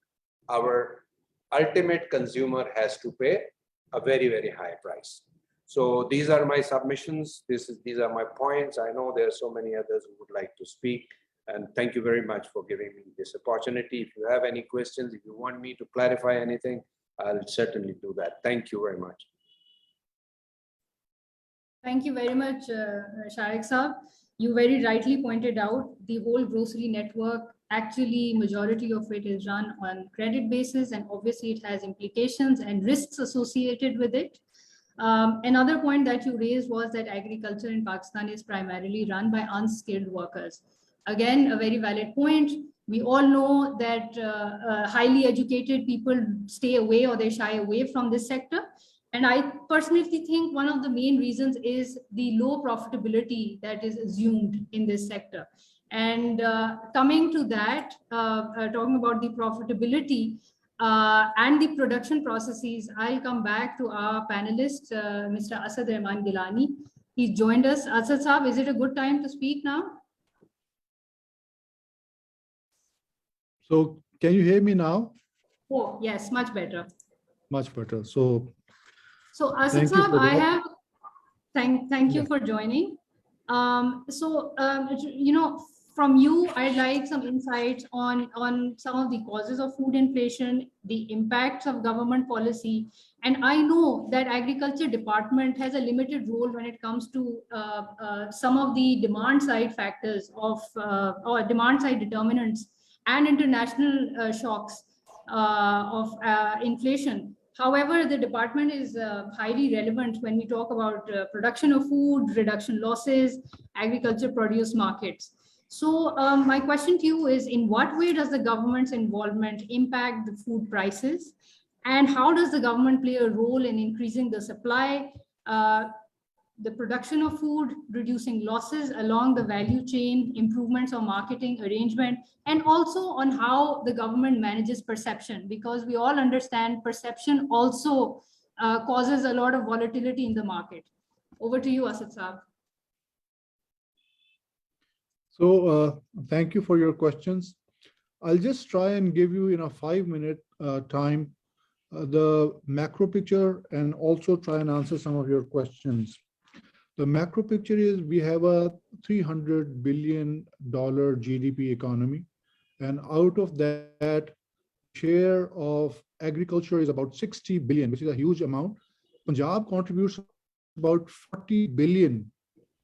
D: our ultimate consumer has to pay a very high price. So these are my submissions. These are my points. I know there are so many others who would like to speak, and thank you very much for giving me this opportunity. If you have any questions, if you want me to clarify anything, I'll certainly do that. Thank you very much.
C: Thank you very much, Sharik Saab. You very rightly pointed out the whole grocery network, actually majority of it is run on credit basis, and obviously it has implications and risks associated with it. Another point that you raised was that agriculture in Pakistan is primarily run by unskilled workers. Again, a very valid point. We all know that highly educated people stay away or they shy away from this sector. And I personally think one of the main reasons is the low profitability that is assumed in this sector. And coming to that, talking about the profitability and the production processes, I'll come back to our panelist, Mr. Asad Rahman Gilani. He's joined us. Asad Saab, is it a good time to speak now?
F: So can you hear me now?
C: Oh, yes, much better.
F: Much better. So
C: Asad Saab, thank you for joining. From you, I'd like some insights on some of the causes of food inflation, the impacts of government policy. And I know that Agriculture Department has a limited role when it comes to some of the demand side factors of or demand side determinants and international shocks of inflation. However, the department is highly relevant when we talk about production of food, reduction losses, agriculture produce markets. So my question to you is, in what way does the government's involvement impact the food prices? And how does the government play a role in increasing the supply, the production of food, reducing losses along the value chain, improvements of marketing arrangement, and also on how the government manages perception? Because we all understand perception also causes a lot of volatility in the market. Over to you, Asad Saab.
F: So thank you for your questions. I'll just try and give you in a 5-minute time the macro picture and also try and answer some of your questions. The macro picture is we have a $300 billion GDP economy, and out of that, share of agriculture is about 60 billion, which is a huge amount. Punjab contributes about 40 billion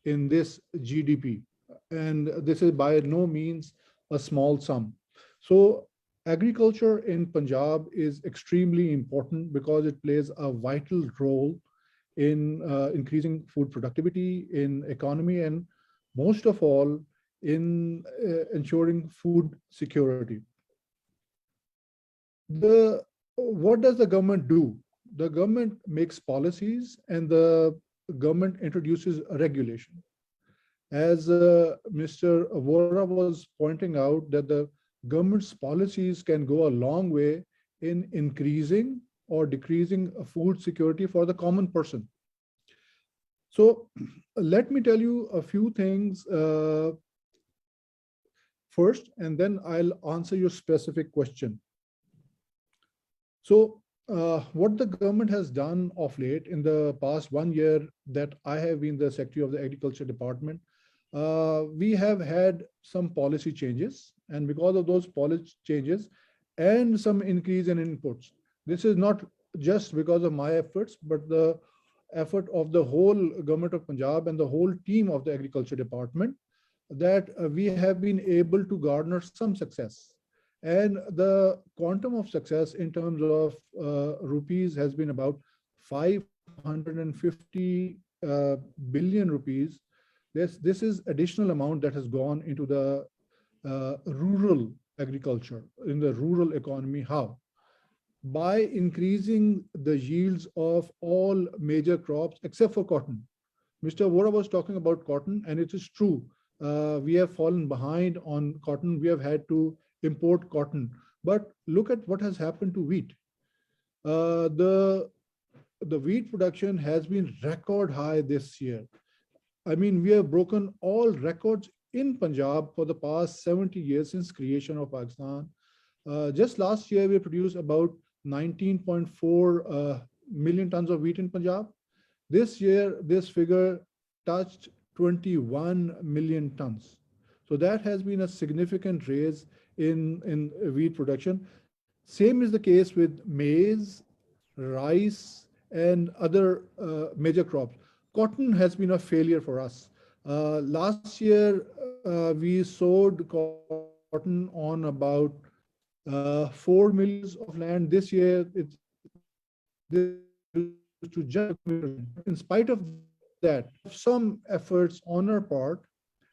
F: in this GDP. And this is by no means a small sum. So agriculture in Punjab is extremely important because it plays a vital role in increasing food productivity in economy, and most of all in ensuring food security. what does the government do? The government makes policies and the government introduces a regulation. As Mr. Vora was pointing out, that the government's policies can go a long way in increasing or decreasing food security for the common person. So let me tell you a few things first, and then I'll answer your specific question. So what the government has done of late in the past 1 year that I have been the Secretary of the Agriculture Department, we have had some policy changes, and because of those policy changes and some increase in inputs, this is not just because of my efforts, but the effort of the whole government of Punjab and the whole team of the Agriculture Department, that we have been able to garner some success. And the quantum of success in terms of rupees has been about 550 billion rupees. This is additional amount that has gone into the rural agriculture, in the rural economy. How? By increasing the yields of all major crops except for cotton. Mr. Vora was talking about cotton, and it is true. We have fallen behind on cotton. We have had to import cotton. But look at what has happened to wheat. The wheat production has been record high this year. I mean, we have broken all records in Punjab for the past 70 years since creation of Pakistan. Just last year, we produced about 19.4 million tons of wheat in Punjab. This year, this figure touched 21 million tons. So that has been a significant raise in wheat production. Same is the case with maize, rice, and other major crops. Cotton has been a failure for us. Last year, we sowed cotton on about 4 million of land. This year, it's to just, in spite of that, some efforts on our part,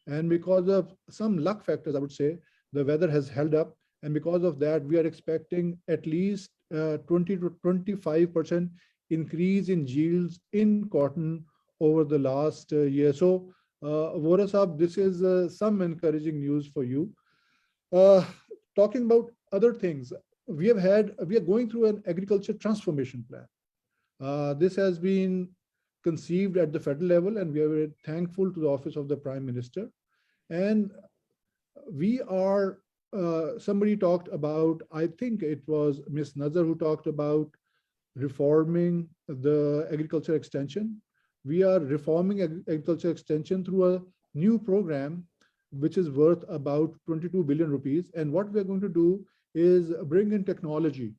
F: and because of some luck factors, I would say, the weather has held up. And because of that, we are expecting at least 20 to 25% increase in yields in cotton over the last year. So, Vora Saab, this is some encouraging news for you. Talking about other things, we are going through an agriculture transformation plan. This has been conceived at the federal level, and we are very thankful to the Office of the Prime Minister. And we are, somebody talked about, I think it was Ms. Nazar who talked about reforming the agriculture extension. We are reforming agriculture extension through a new program, which is worth about 22 billion rupees. And what we're going to do is bring in technology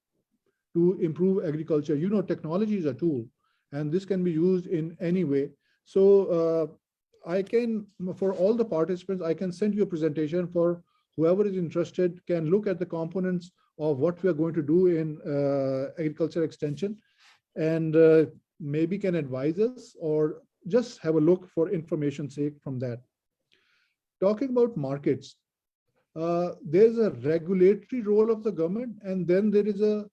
F: to improve agriculture. You know, technology is a tool, and this can be used in any way. So I can, for all the participants, I can send you a presentation for whoever is interested can look at the components of what we are going to do in agriculture extension, and maybe can advise us or just have a look for information's sake from that. Talking about markets, there's a regulatory role of the government, and then there is a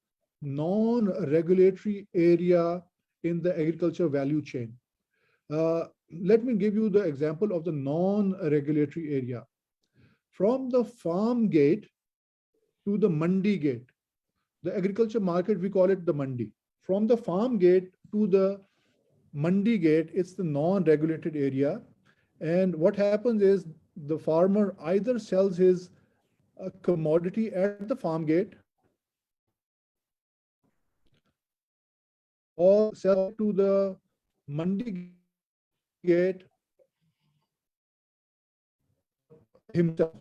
F: non-regulatory area in the agriculture value chain. Let me give you the example of the non-regulatory area. From the farm gate to the mandi gate, the agriculture market, we call it the mandi. From the farm gate to the mandi gate, it's the non-regulated area. And what happens is the farmer either sells his commodity at the farm gate or sell to the mandi gate himself.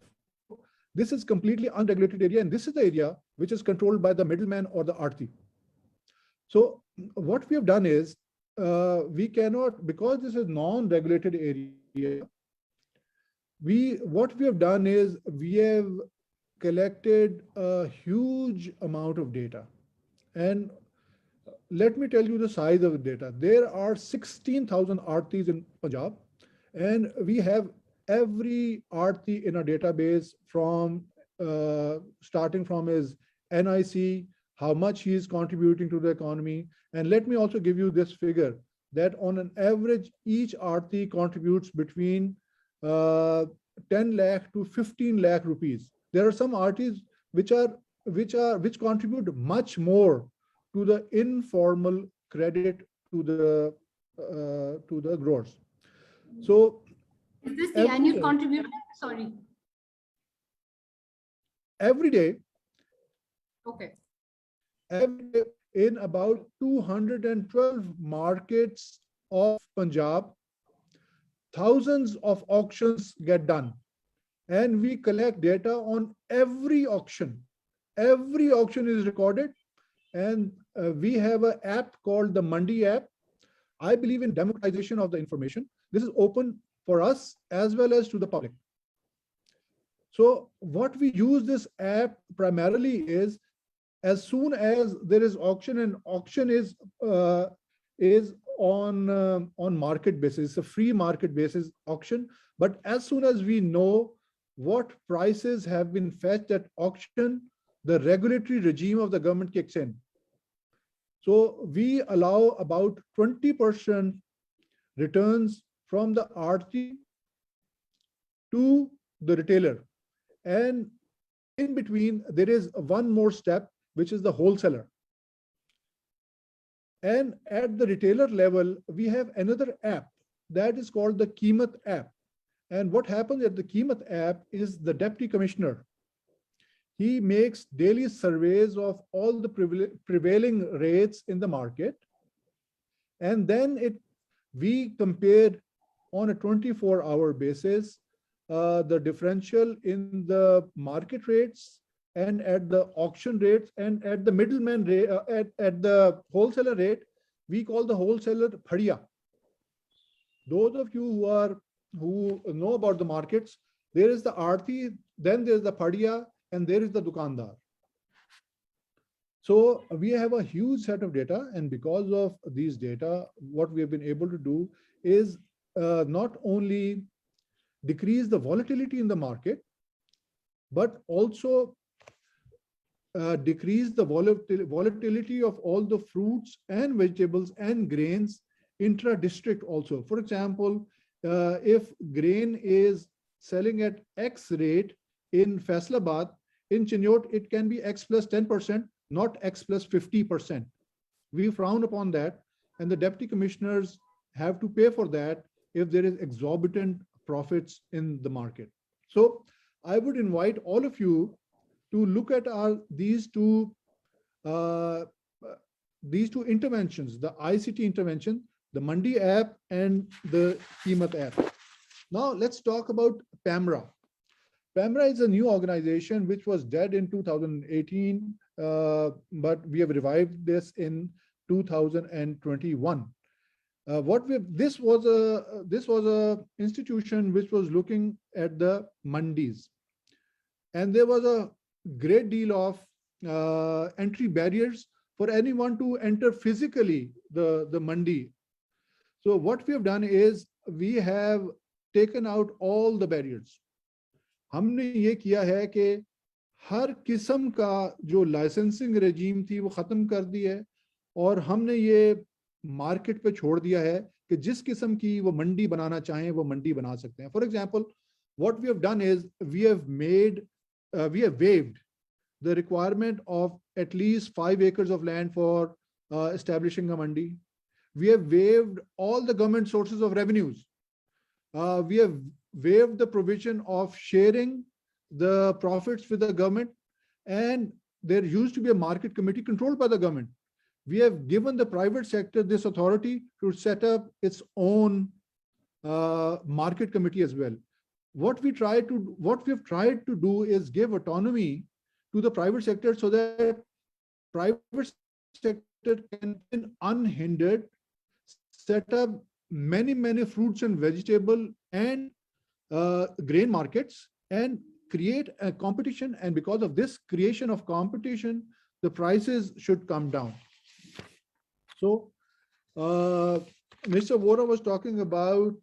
F: This is completely unregulated area, and this is the area which is controlled by the middleman or the arti. So what we have done is, we cannot, because this is non-regulated area, what we have done is we have collected a huge amount of data. And let me tell you the size of the data. There are 16,000 artis in Punjab, and we have every arti in our database from starting from his NIC how much he is contributing to the economy. And let me also give you this figure that on an average, each Aarti contributes between 10 lakh to 15 lakh rupees. There are some Aartis which contribute much more to the informal credit to the growers. So
C: Is this the
F: every
C: annual
F: day-
C: contribution? Sorry.
F: every day
C: Okay.
F: in about 212 markets of Punjab, thousands of auctions get done. And we collect data on every auction. Every auction is recorded. And we have an app called the Mandi app. I believe in democratization of the information. This is open for us as well as to the public. So what we use this app primarily is, as soon as there is auction, and auction is on market basis, it's a free market basis auction. But as soon as we know what prices have been fetched at auction, the regulatory regime of the government kicks in. So we allow about 20% returns from the Aarti to the retailer. And in between, there is one more step, which is the wholesaler. And at the retailer level, we have another app that is called the Keemat app. And what happens at the Keemat app is the deputy commissioner, he makes daily surveys of all the prevailing rates in the market. And then we compare on a 24-hour basis the differential in the market rates and at the auction rates and at the middleman rate, at the wholesaler rate. We call the wholesaler Phadiya. Those of you who know about the markets, there is the Aarti, then there is the Phadiya, and there is the Dukandar. So we have a huge set of data, and because of these data, what we have been able to do is not only decrease the volatility in the market, but also decrease the volatility of all the fruits and vegetables and grains intra-district also. For example, if grain is selling at X rate in Faisalabad, in Chinnot, it can be X plus 10%, not X plus 50%. We frown upon that, and the deputy commissioners have to pay for that if there is exorbitant profits in the market. So I would invite all of you to look at these two interventions, the ICT intervention, the Mandi app and the Keemat app. Now let's talk about PAMRA. PAMRA is a new organization which was dead in 2018, but we have revived this in 2021. This was a institution which was looking at the mandis, and there was a great deal of entry barriers for anyone to enter physically the mandi. So what we have done is we have taken out all the barriers. हमने ये किया है कि हर किस्म का जो licensing regime थी वो खत्म कर दी है, और हमने ये मार्केट पे छोड़ दिया है कि जिस किस्म की वो मंडी बनाना चाहें वो मंडी बना सकते हैं. For example, what we have done is we have waived the requirement of at least 5 acres of land for establishing a mandi. We have waived all the government sources of revenues. We have waived the provision of sharing the profits with the government, and there used to be a market committee controlled by the government. We have given the private sector this authority to set up its own market committee as well. What we have tried to do is give autonomy to the private sector so that private sector can unhindered set up many fruits and vegetable and grain markets and create a competition. And because of this creation of competition, the prices should come down. So Mr. Vora was talking about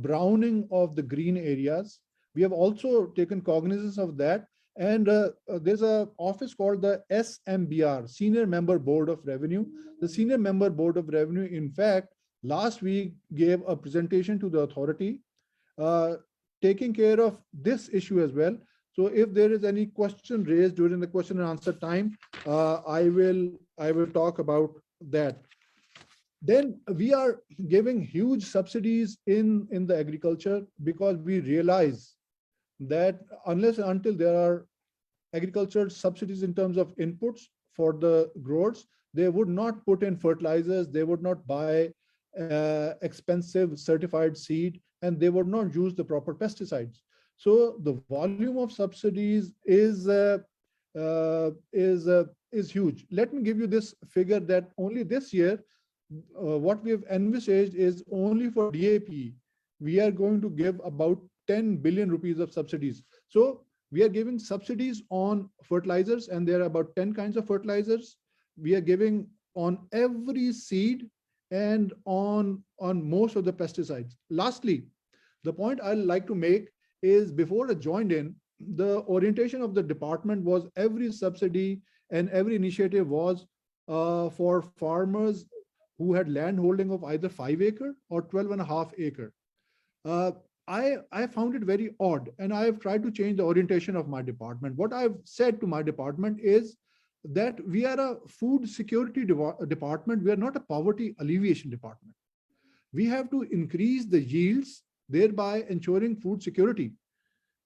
F: browning of the green areas. We have also taken cognizance of that, And there's a office called the SMBR, Senior Member Board of Revenue. The Senior Member Board of Revenue, in fact, last week gave a presentation to the authority, taking care of this issue as well. So if there is any question raised during the question and answer time, I will talk about that. Then we are giving huge subsidies in the agriculture, because we realize that unless and until there are agriculture subsidies in terms of inputs for the growers, they would not put in fertilizers, they would not buy expensive certified seed, and they would not use the proper pesticides. So the volume of subsidies is huge. Let me give you this figure that only this year, what we have envisaged is only for DAP, we are going to give about 10 billion rupees of subsidies. So we are giving subsidies on fertilizers, and there are about 10 kinds of fertilizers. We are giving on every seed and on most of the pesticides. Lastly, the point I'd like to make is, before I joined in, the orientation of the department was every subsidy and every initiative was for farmers who had land holding of either 5 acre or 12.5 acre. I found it very odd, and I have tried to change the orientation of my department. What I've said to my department is that we are a food security department. We are not a poverty alleviation department. We have to increase the yields, thereby ensuring food security.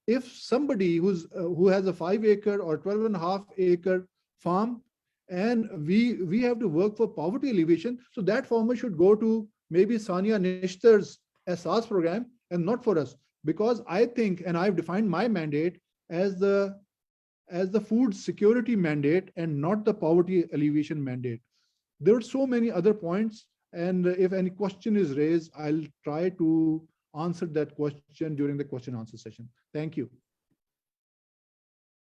F: If somebody who has a 5 acre or 12.5 acre farm, and we have to work for poverty alleviation, so that farmer should go to maybe Sania Nishtar's SARS program and not for us, because I think, and I've defined my mandate as the food security mandate and not the poverty alleviation mandate. There are so many other points, and if any question is raised, I'll try to answer that question during the question and answer session. Thank you.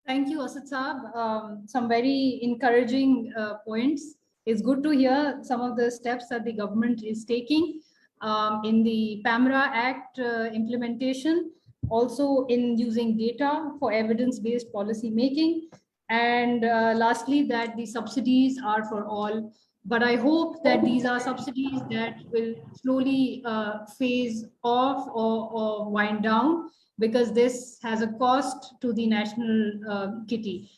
C: Thank you, Asad Saab. Some very encouraging points. It's good to hear some of the steps that the government is taking in the PAMRA Act implementation, also in using data for evidence-based policy making, and lastly, that the subsidies are for all. But I hope that these are subsidies that will slowly phase off or wind down, because this has a cost to the national kitty.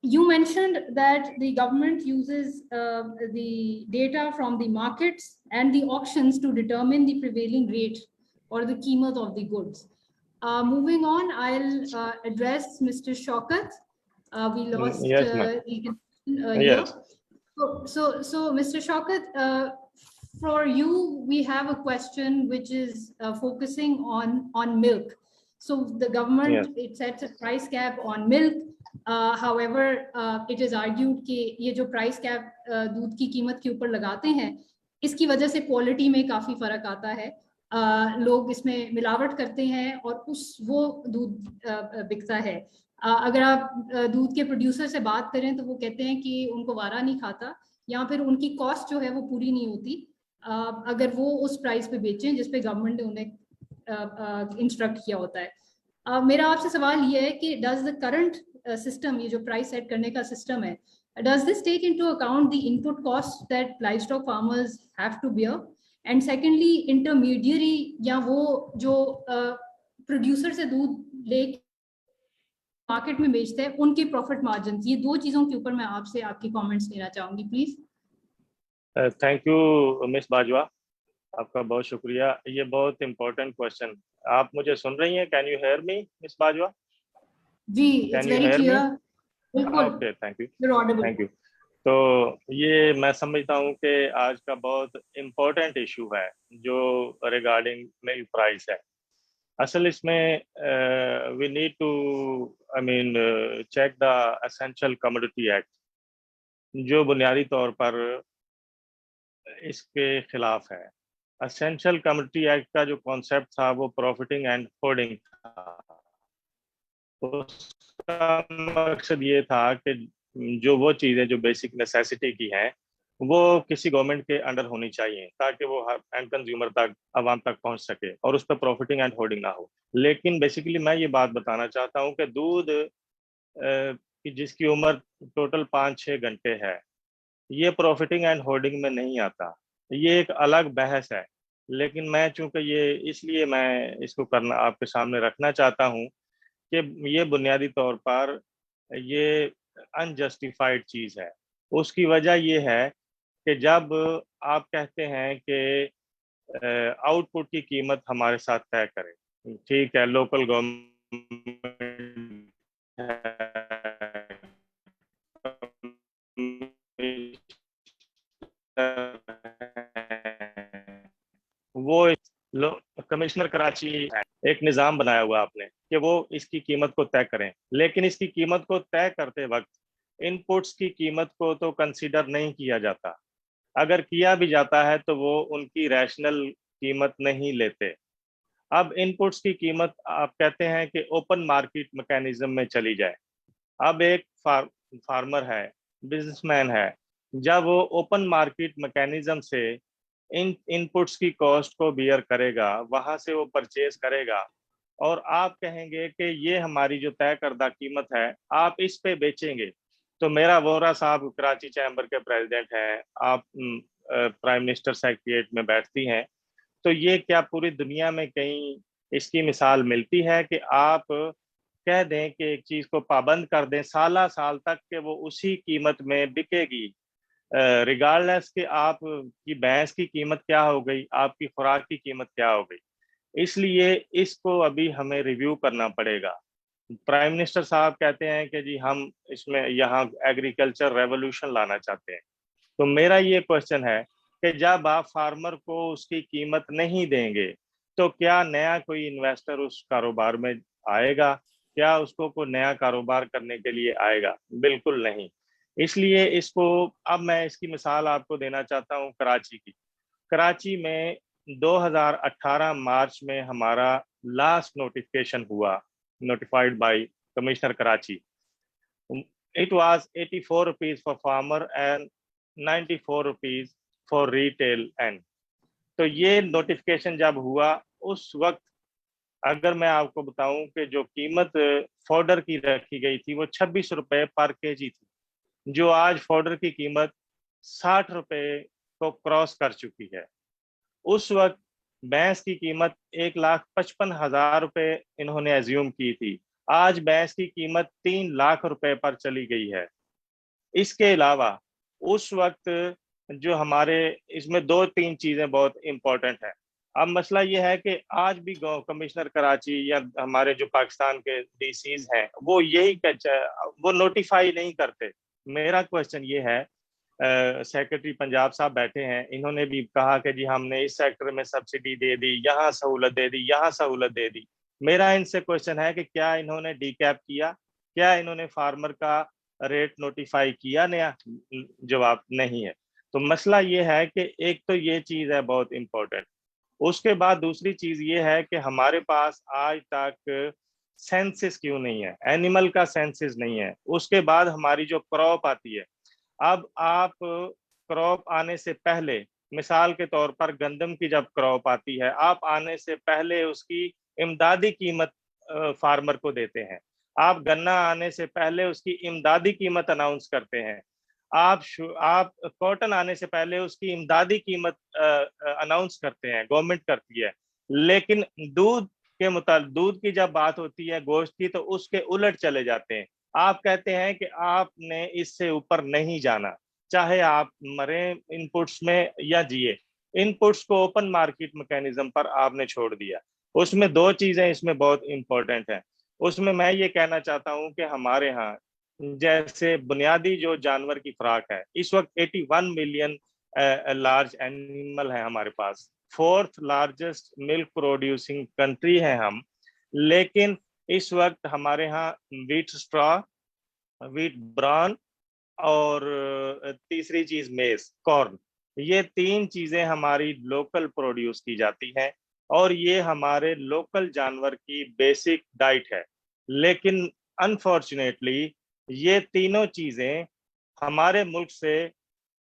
C: You mentioned that the government uses the data from the markets and the auctions to determine the prevailing rate or the qeemat of the goods. Moving on, I'll address Mr. Shaukat. We lost
H: Yes,
C: the connection earlier.
H: yes.
C: So Mr. Shaukat, for you, we have a question which is focusing on milk. So the government, it sets a price cap on milk. However, it is argued कि ये जो price cap दूध की कीमत के ऊपर लगाते हैं, इसकी वजह से quality में काफी फर्क आता है. लोग इसमें मिलावट करते हैं और वो दूध बिकता है. अगर आप दूध के प्रोड्यूसर से बात करें तो वो कहते हैं कि उनको वारा नहीं खाता, या फिर उनकी कॉस्ट जो है वो पूरी नहीं होती अगर वो उस प्राइस पे बेचें जिस पे गवर्नमेंट ने उन्हें इंस्ट्रक्ट किया होता है. मेरा आपसे सवाल ये है कि डज द करंट सिस्टम, ये जो प्राइस सेट करने का सिस्टम है, does this take into account the input cost that livestock farmers have to bear, and secondly intermediary या वो जो प्रोड्यूसर से दूध ले मार्केट में बेचते हैं उनके प्रॉफिट मार्जिन, ये दो चीजों के ऊपर मैं आपसे आपके कमेंट्स लेना चाहूंगी please.
H: Thank you miss Bajwa, आपका बहुत शुक्रिया. ये बहुत इम्पोर्टेंट क्वेश्चन. आप मुझे सुन रही हैं? Can you hear me miss Bajwa?
C: जी, इट्स वेरी क्लियर. बिल्कुल.
H: Okay, thank you.
C: You are audible.
H: Thank you. तो ये मैं समझता हूँ कि आज का बहुत इम्पोर्टेंट इशू है जो रिगार्डिंग मिल्क प्राइस है. असल इसमें we need to check the essential commodity act, जो बुनियादी तौर पर इसके खिलाफ है. एसेंशियल कमोडिटी एक्ट का जो कॉन्सेप्ट था वो प्रॉफिटिंग एंड होर्डिंग था. उसका मकसद ये था कि जो वो चीज़ें जो बेसिक नेसेसिटी की हैं वो किसी गवर्नमेंट के अंडर होनी चाहिए ताकि वो एंड कंज्यूमर तक, आवाम तक पहुंच सके और उस पर प्रॉफिटिंग एंड होर्डिंग ना हो. लेकिन बेसिकली मैं ये बात बताना चाहता हूँ कि दूध کہ جس کی عمر ٹوٹل 5-6 گھنٹے ہے، یہ پروفٹنگ اینڈ ہولڈنگ میں نہیں آتا. یہ ایک الگ بحث ہے، لیکن میں چونکہ یہ اس لیے میں اس کو کرنا آپ کے سامنے رکھنا چاہتا ہوں کہ یہ بنیادی طور پر یہ انجسٹیفائڈ چیز ہے. اس کی وجہ یہ ہے کہ جب آپ کہتے ہیں کہ آؤٹ پٹ کی قیمت ہمارے ساتھ طے کرے، ٹھیک ہے، لوکل گورنمنٹ وہ کمشنر کراچی ایک نظام بنایا ہوا آپ نے کہ وہ اس کی قیمت کو طے کریں، لیکن اس کی قیمت کو طے کرتے وقت ان پٹس کی قیمت کو تو کنسیڈر نہیں کیا جاتا. اگر کیا بھی جاتا ہے تو وہ ان کی ریشنل قیمت نہیں لیتے. اب ان پٹس کی قیمت آپ کہتے ہیں کہ اوپن مارکیٹ میکینزم میں چلی جائے. اب ایک فارمر ہے، بزنس مین ہے، جب وہ اوپن مارکیٹ میکینزم سے ان پٹس کی کاسٹ کو بیئر کرے گا، وہاں سے وہ پرچیز کرے گا، اور آپ کہیں گے کہ یہ ہماری جو طے کردہ قیمت ہے آپ اس پہ بیچیں گے. تو میرا وورا صاحب کراچی چیمبر کے پریزیڈنٹ ہیں، آپ پرائم منسٹر سیکریٹریٹ میں بیٹھتی ہیں، تو یہ کیا پوری دنیا میں کہیں اس کی مثال ملتی ہے کہ آپ کہہ دیں کہ ایک چیز کو پابند کر دیں سالہ سال تک کہ وہ اسی قیمت میں بکے گی، ریگارڈلیس کہ آپ کی بھینس کی قیمت کیا ہو گئی، آپ کی خوراک کی قیمت کیا ہو گئی. اس لیے اس کو ابھی ہمیں ریویو کرنا پڑے گا. پرائم منسٹر صاحب کہتے ہیں کہ جی ہم اس میں یہاں ایگریکلچر ریولوشن لانا چاہتے ہیں. تو میرا یہ کوشچن ہے کہ جب آپ فارمر کو اس کی قیمت نہیں دیں گے تو کیا نیا کوئی انویسٹر اس کاروبار میں آئے گا؟ کیا اس کو کوئی نیا کاروبار کرنے کے لیے آئے گا؟ بالکل نہیں. اس لیے اس کو اب میں اس کی مثال آپ کو دینا چاہتا ہوں کراچی کی. کراچی میں 2018 مارچ میں ہمارا لاسٹ نوٹیفکیشن ہوا، notified by Commissioner Karachi. It was 84 rupees for farmer and 94 rupees for retail end. تو یہ نوٹیفکیشن جب ہوا اس وقت اگر میں آپ کو بتاؤں کہ جو قیمت فوڈر کی رکھی گئی تھی وہ 26 روپے پر کے جی تھی، جو آج فوڈر کی قیمت 60 روپے کو کراس کر چکی ہے. اس وقت بھینس کی قیمت 1,55,000 روپے انہوں نے ایزیوم کی تھی، آج بھینس کی قیمت 3 لاکھ روپے پر چلی گئی ہے. اس کے علاوہ اس وقت جو ہمارے اس میں 2-3 چیزیں بہت امپورٹنٹ ہیں. اب مسئلہ یہ ہے کہ آج بھی کمشنر کراچی یا ہمارے جو پاکستان کے ڈی سیز ہیں وہ وہ نوٹیفائی نہیں کرتے. میرا کوشچن یہ ہے، سیکرٹری پنجاب صاحب بیٹھے ہیں، انہوں نے بھی کہا کہ جی ہم نے اس سیکٹر میں سبسڈی دے دی، یہاں سہولت دے دی، یہاں سہولت دے دی. میرا ان سے کوشچن ہے کہ کیا انہوں نے ڈی کیپ کیا؟ کیا انہوں نے فارمر کا ریٹ نوٹیفائی کیا؟ نیا جواب نہیں ہے. تو مسئلہ یہ ہے کہ ایک تو یہ چیز ہے بہت امپورٹنٹ. اس کے بعد دوسری چیز یہ ہے کہ ہمارے پاس آج تک سینسس کیوں نہیں ہے، اینیمل کا سینسس نہیں ہے. اس کے بعد ہماری جو کراپ آتی ہے، اب آپ کراپ آنے سے پہلے مثال کے طور پر گندم کی جب کراپ آتی ہے، آپ آنے سے پہلے اس کی امدادی قیمت فارمر کو دیتے ہیں. آپ گنا آنے سے پہلے اس کی امدادی قیمت اناؤنس کرتے ہیں. آپ کاٹن آنے سے پہلے اس کی امدادی قیمت اناؤنس کرتے ہیں، گورنمنٹ کرتی ہے. لیکن دودھ کے متعلق دودھ کی جب بات ہوتی ہے گوشت کی تو اس کے الٹ چلے جاتے ہیں. آپ کہتے ہیں کہ آپ نے اس سے اوپر نہیں جانا، چاہے آپ مریں ان پٹس میں یا جیے. ان پٹس کو اوپن مارکیٹ میکینزم پر آپ نے چھوڑ دیا. اس میں 2 چیزیں اس میں بہت امپورٹنٹ ہیں. اس میں یہ کہنا چاہتا ہوں کہ ہمارے ہاں جیسے بنیادی جو جانور کی خوراک ہے، اس وقت 81 ملین لارج اینیمل ہیں ہمارے پاس، 4th لارجسٹ ملک پروڈیوسنگ کنٹری ہے ہم. لیکن اس وقت ہمارے ہاں ویٹ اسٹرا، ویٹ بران اور تیسری چیز میز، کارن، یہ 3 چیزیں ہماری لوکل پروڈیوس کی جاتی ہیں اور یہ ہمارے لوکل جانور کی بیسک ڈائٹ ہے. لیکن انفارچونیٹلی یہ تینوں چیزیں ہمارے ملک سے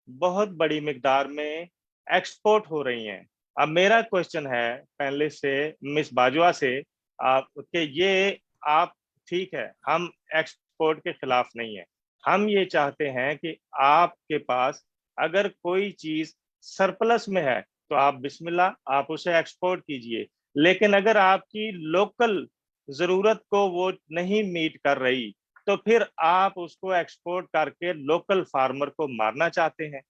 H: بہت بڑی مقدار میں ایکسپورٹ ہو رہی ہیں. اب میرا کوشچن ہے پینلسٹ سے، مس باجوہ سے، کہ یہ آپ ٹھیک ہے ہم एक्सपोर्ट के खिलाफ नहीं है। हम ये चाहते हैं कि आपके पास अगर कोई चीज सरप्लस में है तो आप बिस्मिल्लाह आप उसे एक्सपोर्ट कीजिए, लेकिन अगर आपकी लोकल जरूरत को वो नहीं मीट कर रही तो फिर आप उसको एक्सपोर्ट करके लोकल फार्मर को मारना चाहते हैं।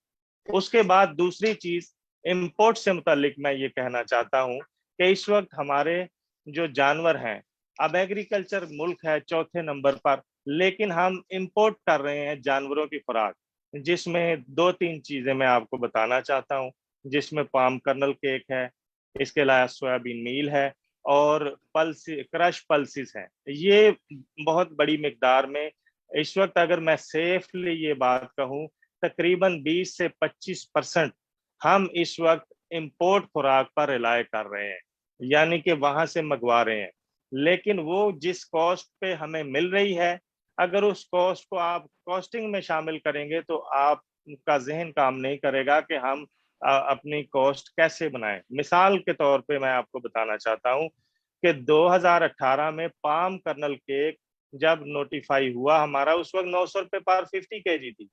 H: उसके बाद दूसरी चीज इंपोर्ट से मुतालिक मैं ये कहना चाहता हूँ कि इस वक्त हमारे जो जानवर हैं, अब एग्रीकल्चर मुल्क है चौथे नंबर पर, लेकिन हम इंपोर्ट कर रहे हैं जानवरों की खुराक, जिसमें 2-3 चीजें मैं आपको बताना चाहता हूँ, जिसमें पाम कर्नल केक है, इसके अलावा सोयाबीन मील है और क्रश पल्सिस हैं। ये बहुत बड़ी मिकदार में इस वक्त अगर मैं सेफली ये बात कहूँ तकरीबन 20 से 25% हम इस वक्त इंपोर्ट खुराक पर रिलाय कर रहे हैं, यानी कि वहां से मंगवा रहे हैं। लेकिन वो जिस कॉस्ट पे हमें मिल रही है, अगर उस कॉस्ट को आप कॉस्टिंग में शामिल करेंगे तो आपका जहन काम नहीं करेगा कि हम अपनी कॉस्ट कैसे बनाएं। मिसाल के तौर पे मैं आपको बताना चाहता हूं कि 2018 में पाम कर्नल केक जब नोटिफाई हुआ हमारा, उस वक्त 900 रुपए पर 50 kg थी।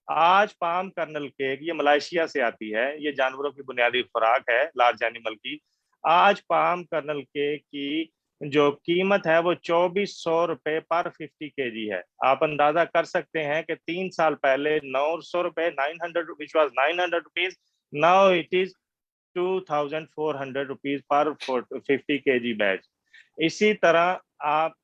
H: आज पाम कर्नल केक, ये मलेशिया से आती है, ये जानवरों की बुनियादी खुराक है लार्ज एनिमल की। आज पाम कर्नल केक की जो कीमत है वो 2400 रुपए पर 50 kg है। आप अंदाजा कर सकते हैं कि 3 साल पहले 900 रुपए 900 which was 900 rupees, now it is 2400 rupees पर 50 kg बैच। इसी तरह आप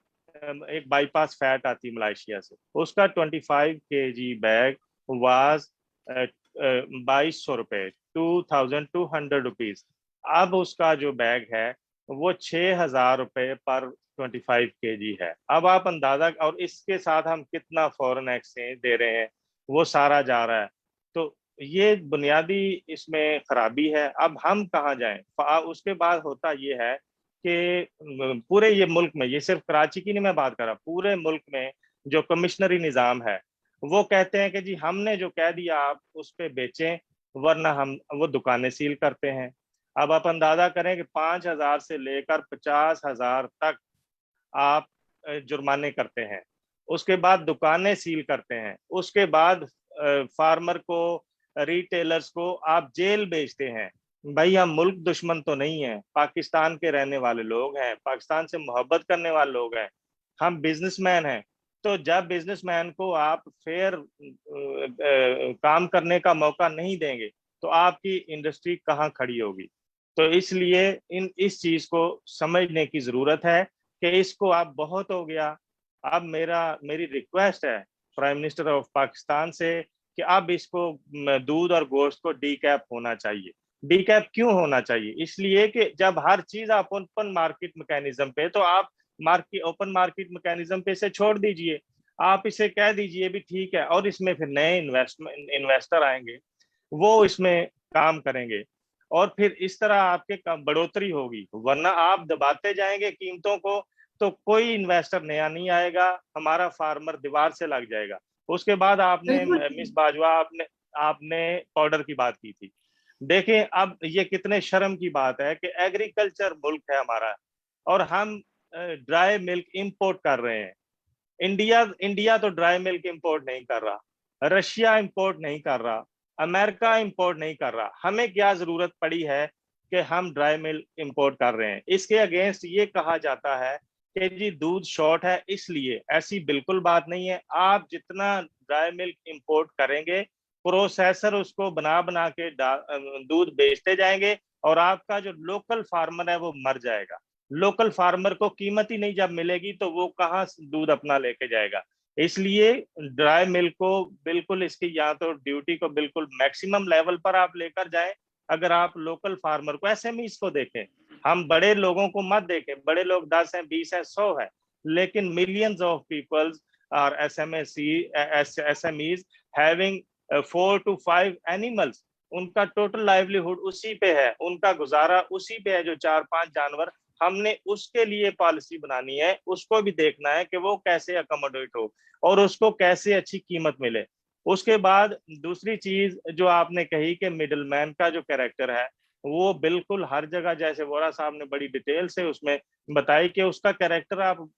H: एक बाईपास फैट आती मलेशिया से, उसका 25 kg बैग वाज 2200 रुपए 2200 रुपीज। अब उसका जो बैग है वो 6000 रुपए पर 25 kg है। अब आप अंदाजा, और इसके साथ हम कितना फॉरेन एक्सचेंज दे रहे हैं वो सारा जा रहा है। तो ये बुनियादी इसमें खराबी है। अब हम कहाँ जाएं? उसके बाद होता ये है कि पूरे ये मुल्क में, ये सिर्फ कराची की नहीं मैं बात कर रहा, पूरे मुल्क में जो कमिश्नरी निज़ाम है वो कहते हैं कि जी हमने जो कह दिया आप उस पे बेचें, वरना हम वो दुकानें सील करते हैं। अब आप अंदाजा करें कि 5000 से लेकर 50,000 तक आप जुर्माने करते हैं, उसके बाद दुकानें सील करते हैं, उसके बाद फार्मर को, रिटेलर्स को आप जेल भेजते हैं। भाई हम मुल्क दुश्मन तो नहीं है, पाकिस्तान के रहने वाले लोग हैं, पाकिस्तान से मोहब्बत करने वाले लोग हैं, हम बिजनेसमैन हैं। तो जब बिजनेसमैन को आप फेयर काम करने का मौका नहीं देंगे तो आपकी इंडस्ट्री कहाँ खड़ी होगी? तो इसलिए इस चीज को समझने की जरूरत है कि इसको आप बहुत हो गया। अब मेरी रिक्वेस्ट है प्राइम मिनिस्टर ऑफ पाकिस्तान से कि अब इसको दूध और गोश्त को डीकैप होना चाहिए। डीकैप क्यों होना चाहिए? इसलिए कि जब हर चीज आप ओपन मार्केट मैकेनिज्म पे, तो आप ओपन मार्केट मैकेनिज्म पे इसे छोड़ दीजिए, आप इसे कह दीजिए भी ठीक है, और इसमें फिर नए इन्वेस्टर आएंगे, वो इसमें काम करेंगे और फिर इस तरह आपके बढ़ोतरी होगी। वरना आप दबाते जाएंगे कीमतों को तो कोई इन्वेस्टर नया नहीं आएगा, हमारा फार्मर दीवार से लग जाएगा। उसके बाद आपने मिस बाजवा आपने पाउडर की बात की थी। देखें अब ये कितने शर्म की बात है कि एग्रीकल्चर मुल्क है हमारा और हम ड्राई मिल्क इंपोर्ट कर रहे हैं। इंडिया तो ड्राई मिल्क इंपोर्ट नहीं कर रहा, रशिया इंपोर्ट नहीं कर रहा, अमेरिका इंपोर्ट नहीं कर रहा। हमें क्या जरूरत पड़ी है कि हम ड्राई मिल्क इंपोर्ट कर रहे हैं? इसके अगेंस्ट ये कहा जाता है कि जी दूध शॉर्ट है इसलिए। ऐसी बिल्कुल बात नहीं है। आप जितना ड्राई मिल्क इंपोर्ट करेंगे, प्रोसेसर उसको बना के दूध बेचते जाएंगे और आपका जो लोकल फार्मर है वो मर जाएगा। लोकल फार्मर को कीमत ही नहीं जब मिलेगी तो वो कहाँ दूध अपना लेके जाएगा? इसलिए ड्राई मिल्क को बिल्कुल इसकी या तो ड्यूटी को बिल्कुल मैक्सिमम लेवल पर आप लेकर जाएं। अगर आप लोकल फार्मर को, एसएमईज को देखें, हम बड़े लोगों को मत देखें, बड़े लोग 10 हैं, 20 हैं, 100 है, लेकिन millions of peoples are SMEs having 4 to 5 animals. उनका टोटल लाइवलीहुड उसी पे है, उनका गुजारा उसी पे है, जो 4-5 जानवर। हमने उसके लिए पॉलिसी बनानी है, उसको भी देखना है कि वो कैसे अकोमोडेट हो और उसको कैसे अच्छी कीमत मिले। उसके बाद दूसरी चीज जो आपने कही कि मिडलमैन का जो कैरेक्टर है वो बिल्कुल हर जगह, जैसे वोरा साहब ने बड़ी डिटेल से उसमें बताई कि उसका कैरेक्टर आप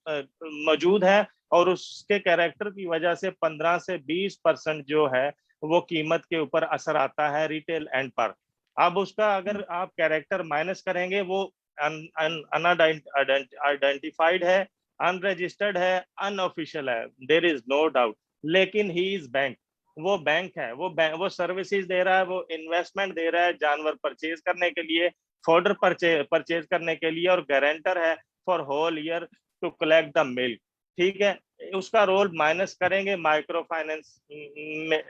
H: मौजूद है اور اس کے کیریکٹر کی وجہ سے 15 سے 20% جو ہے وہ قیمت کے اوپر اثر آتا ہے ریٹیل اینڈ پر. اب اس کا اگر آپ کیریکٹر مائنس کریں گے وہ آئیڈینٹیفائڈ ہے, ان رجسٹرڈ ہے, ان آفیشیل ہے, دیر از نو ڈاؤٹ. لیکن ہی از بینک, وہ بینک ہے, وہ سروسز دے رہا ہے, وہ انویسٹمنٹ دے رہا ہے جانور پرچیز کرنے کے لیے, فوڈر پرچیز کرنے کے لیے, اور گارنٹر ہے for whole year to collect the milk. ٹھیک ہے, اس کا رول مائنس کریں گے. مائکرو فائنینس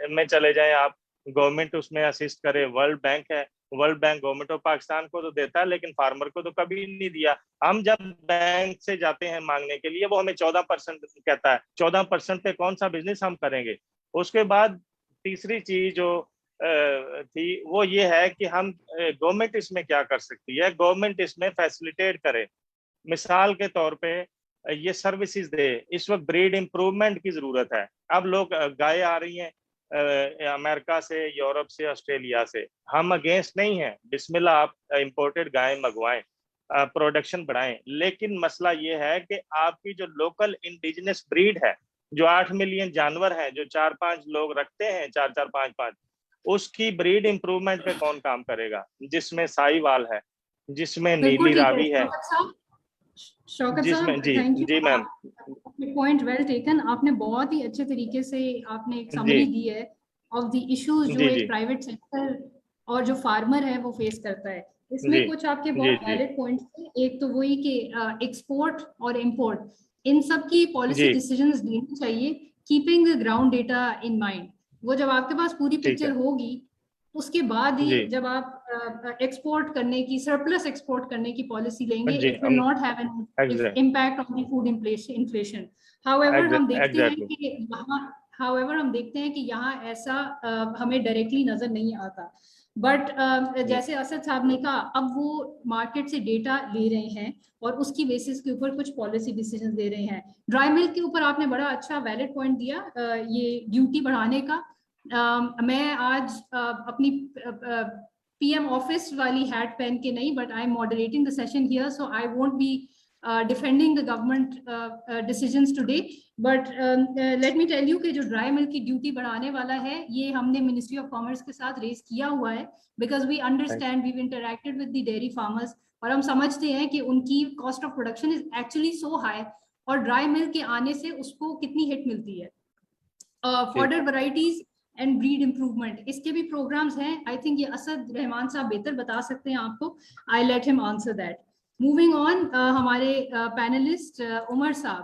H: میں چلے جائیں آپ, گورنمنٹ اس میں اسسٹ کرے. ورلڈ بینک ہے, world bank government of Pakistan کو تو دیتا ہے لیکن فارمر کو تو کبھی نہیں دیا. ہم جب بینک سے جاتے ہیں مانگنے کے لیے وہ ہمیں 14% کہتا ہے. 14% پہ کون سا بزنس ہم کریں گے؟ اس کے بعد تیسری چیز جو تھی وہ یہ ہے کہ ہم گورنمنٹ اس میں کیا کر سکتی ہے. گورنمنٹ اس میں فیسیلیٹیٹ کرے. مثال کے طور پہ یہ سروسز دے. اس وقت بریڈ امپروومنٹ کی ضرورت ہے. اب لوگ گائے آ رہی ہیں امریکہ سے, یورپ سے, آسٹریلیا سے. ہم اگینسٹ نہیں ہیں, بسم اللہ آپ امپورٹڈ گائے منگوائیں, پروڈکشن بڑھائیں. لیکن مسئلہ یہ ہے کہ آپ کی جو لوکل انڈیجنس بریڈ ہے, جو 8 ملین جانور ہیں, جو 4-5 لوگ رکھتے ہیں, 4-4-5-5, اس کی بریڈ امپروومنٹ پہ کون کام کرے گا؟ جس میں سائی وال ہے, جس میں نیلی راوی ہے,
C: شوکت
H: جس میں
C: صاحب
H: جی
C: تھینک
H: جی
C: you.
H: Ma'am
C: point well taken. آپ نے بہت ہی اچھے طریقے سے آپ نے ایک
H: جی
C: سمری دی ہے آف دی ایشوز جو
H: جی
C: ایک
H: جی
C: پرائیویٹ سیکٹر اور جو فارمر ہے وہ فیس کرتا ہے. اس میں
H: جی
C: کچھ آپ کے
H: جی
C: بہت
H: جی
C: ویلڈ پوائنٹس تھے. ایک تو وہی کہ ایکسپورٹ اور امپورٹ ان سب کی پالیسی
H: جی
C: ڈیسیجنز لینی چاہیے keeping the ground data in mind. وہ جب آپ کے پاس پوری
H: ٹھیک ہے
C: پکچر ہوگی اس کے بعد ہی
H: جی
C: جب آپ ایکسپورٹ کرنے کی, سرپلس ایکسپورٹ کرنے کی پالیسی لیں گے,
H: جی
C: it will not have an impact on the food inflation. However ہم دیکھتے ہیں
H: ایگزیکٹلی
C: کہ یہاں ایسا ہمیں ڈائریکٹلی نظر نہیں آتا. بٹ جیسے اسد صاحب نے کہا, اب وہ مارکیٹ سے ڈیٹا لے رہے ہیں اور اس کی بیسس کے اوپر کچھ پالیسی ڈیسیجن دے رہے ہیں. ڈرائی ملک کے اوپر آپ نے بڑا اچھا ویلڈ پوائنٹ دیا, یہ ڈیوٹی بڑھانے کا. میں آج اپنی پی ایم آفس والی ہیٹ پہن کے نہیں, but I am moderating the session hair, so I won't be defending the government decisions today, but let me tell you کہ جو ڈرائی ملک کی ڈیوٹی بڑھانے والا ہے یہ ہم نے منسٹری آف کامرس کے ساتھ ریز کیا ہوا ہے, because we understand, we've interacted with the dairy farmers, اور ہم سمجھتے ہیں کہ ان کی cost of production is actually so high, اور ڈرائی ملک کے آنے سے اس کو کتنی ہٹ ملتی ہے. فارڈر ورائٹیز اینڈ بریڈ امپروومنٹ, اس کے بھی پروگرامز ہیں. آئی تھنک یہ اسد رحمان صاحب بہتر بتا سکتے ہیں آپ کو. آئی لیٹ ہم آنسر دیٹ. موونگ آن, ہمارے پینلسٹ عمر صاحب.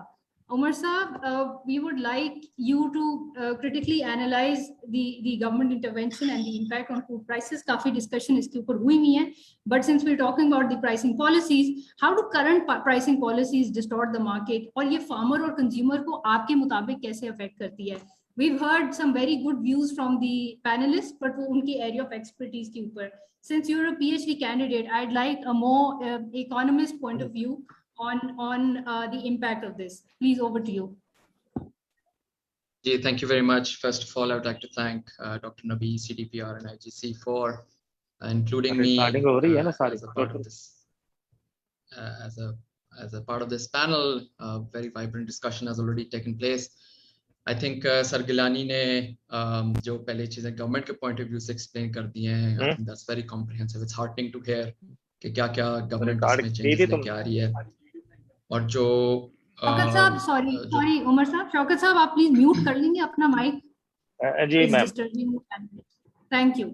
C: عمر صاحب, we would like you to critically analyze the government intervention and the impact on food prices. کافی ڈسکشن اس کے اوپر ہوئی ہوئی ہیں, but since we're talking about the pricing policies, how do current pricing policies distort the market, اور یہ farmer اور consumer کو آپ کے مطابق کیسے affect کرتی ہے؟ We've heard some very good views from the panelists, but وہ ان کی area of expertise کے اوپر. Since you're a PhD candidate, I'd like a more economist point of view on the impact of this. Please, over to you.
I: Thank you very much. First of all, I would like to thank Dr. Nabi, CDPR, and IGC for including me as a part of this. As a part of this panel. Very vibrant discussion has already taken place. I think Sir Gilani نے جو پہلے چیزیں government کے point of view سے explain کر دی ہیں. I think that's very comprehensive. It's heartening to hear کہ کیا کیا گورنمنٹ اس میں چینجز لے کے آ رہی ہے. اور جو
C: شوکت صاحب, سوری عمر صاحب, شوکت صاحب آپ پلیز میوٹ کر لیں گے اپنا مائک.
H: جی میم,
C: تھینک یو.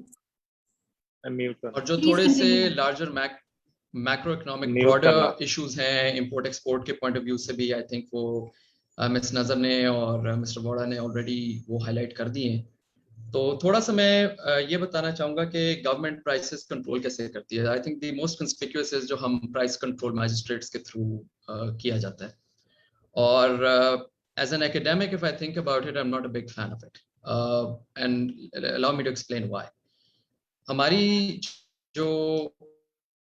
I: اور جو تھوڑے سے larger macro economic broader issues ہیں امپورٹ ایکسپورٹ کے پوائنٹ آف ویو سے بھی, آئی تھنک وہ مس نظر نے اور مسٹر ووڑا نے آلریڈی وہ ہائی لائٹ کر دیے ہیں. تو تھوڑا سا میں یہ بتانا چاہوں گا کہ گورنمنٹ پرائسز کنٹرول کیسے کرتی ہے. I think the most کنسپیکیوس is جو ہم پرائس کنٹرول میجسٹریٹس کے تھرو کیا جاتا ہے. اور as an academic if I think about it, I am not a big fan of it, and allow me to explain why. ہماری جو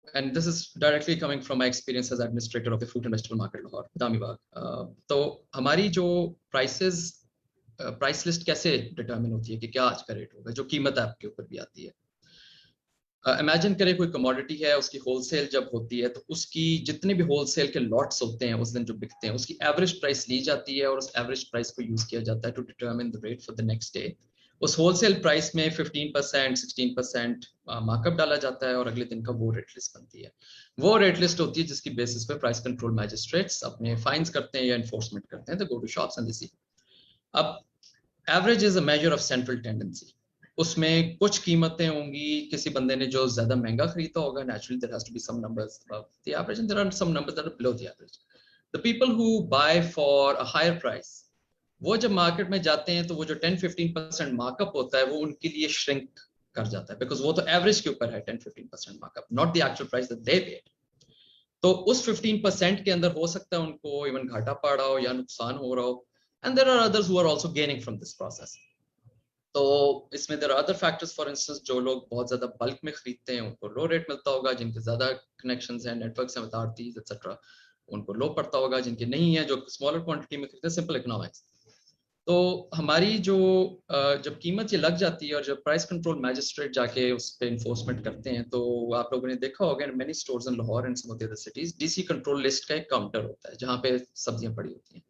I: and this is directly coming from my experience as administrator of the fruit and vegetable market Lahore, Badami Bagh. تو ہماری جو price list کیسے determine ہوتی ہے کہ کیا آج کا ریٹ ہوگا, جو قیمت آپ کے اوپر بھی آتی ہے. इमेजिन करें कोई कमोडिटी है, उसकी होलसेल जब होती है तो उसकी जितने भी होलसेल के लॉट्स होते हैं उस दिन जो बिकते हैं उसकी एवरेज प्राइस ली जाती है और उस एवरेज प्राइस को यूज किया जाता है to determine the rate for the next day. उस होलसेल प्राइस में 15% 16% मार्कअप डाला जाता है और अगले दिन का वो रेट लिस्ट बनती है. वो रेट लिस्ट होती है जिसकी बेसिस पे प्राइस कंट्रोल मैजिस्ट्रेट्स अपने फाइन्स करते हैं या इन्फोर्समेंट करते हैं. They go to shops and they see. अब average is a measure of central tendency. उसमें कुछ कीमतें होंगी, किसी बंदे ने जो ज्यादा महंगा खरीदा होगा, naturally there has to be some numbers above the average and there are some numbers that are below the average. The people who buy for a higher price, वो जब मार्केट में जाते हैं तो वो जो 10-15% मार्कअप होता है वो उनके लिए श्रिंक कर जाता है, बिकॉज वो तो एवरेज के ऊपर है 10-15% markup, not the actual price that they paid. तो उस 15% के अंदर हो सकता है उनको इवन घाटा पड़ रहा हो या नुकसान हो रहा हो. And there are others who are also gaining from this process. तो इसमें there are other factors, for instance जो लोग बहुत ज्यादा बल्क में खरीदते हैं उनको लो रेट मिलता होगा, जिनके ज्यादा कनेक्शंस हैं, नेटवर्क्स हैं विद आरटीज एटसेट्रा, उनको लो पड़ता होगा, जिनके नहीं है, जो स्मॉलर क्वांटिटी में खरीदते हैं, सिंपल इकोनॉमिक्स. तो हमारी जो जब कीमत ये लग जाती है और जब प्राइस कंट्रोल मैजिस्ट्रेट जाके उस पर इन्फोर्समेंट करते हैं, तो आप लोगों ने देखा होगा in many stores in Lahore and some of the other cities, DC control list का एक काउंटर होता है जहाँ पे सब्जियां पड़ी होती हैं.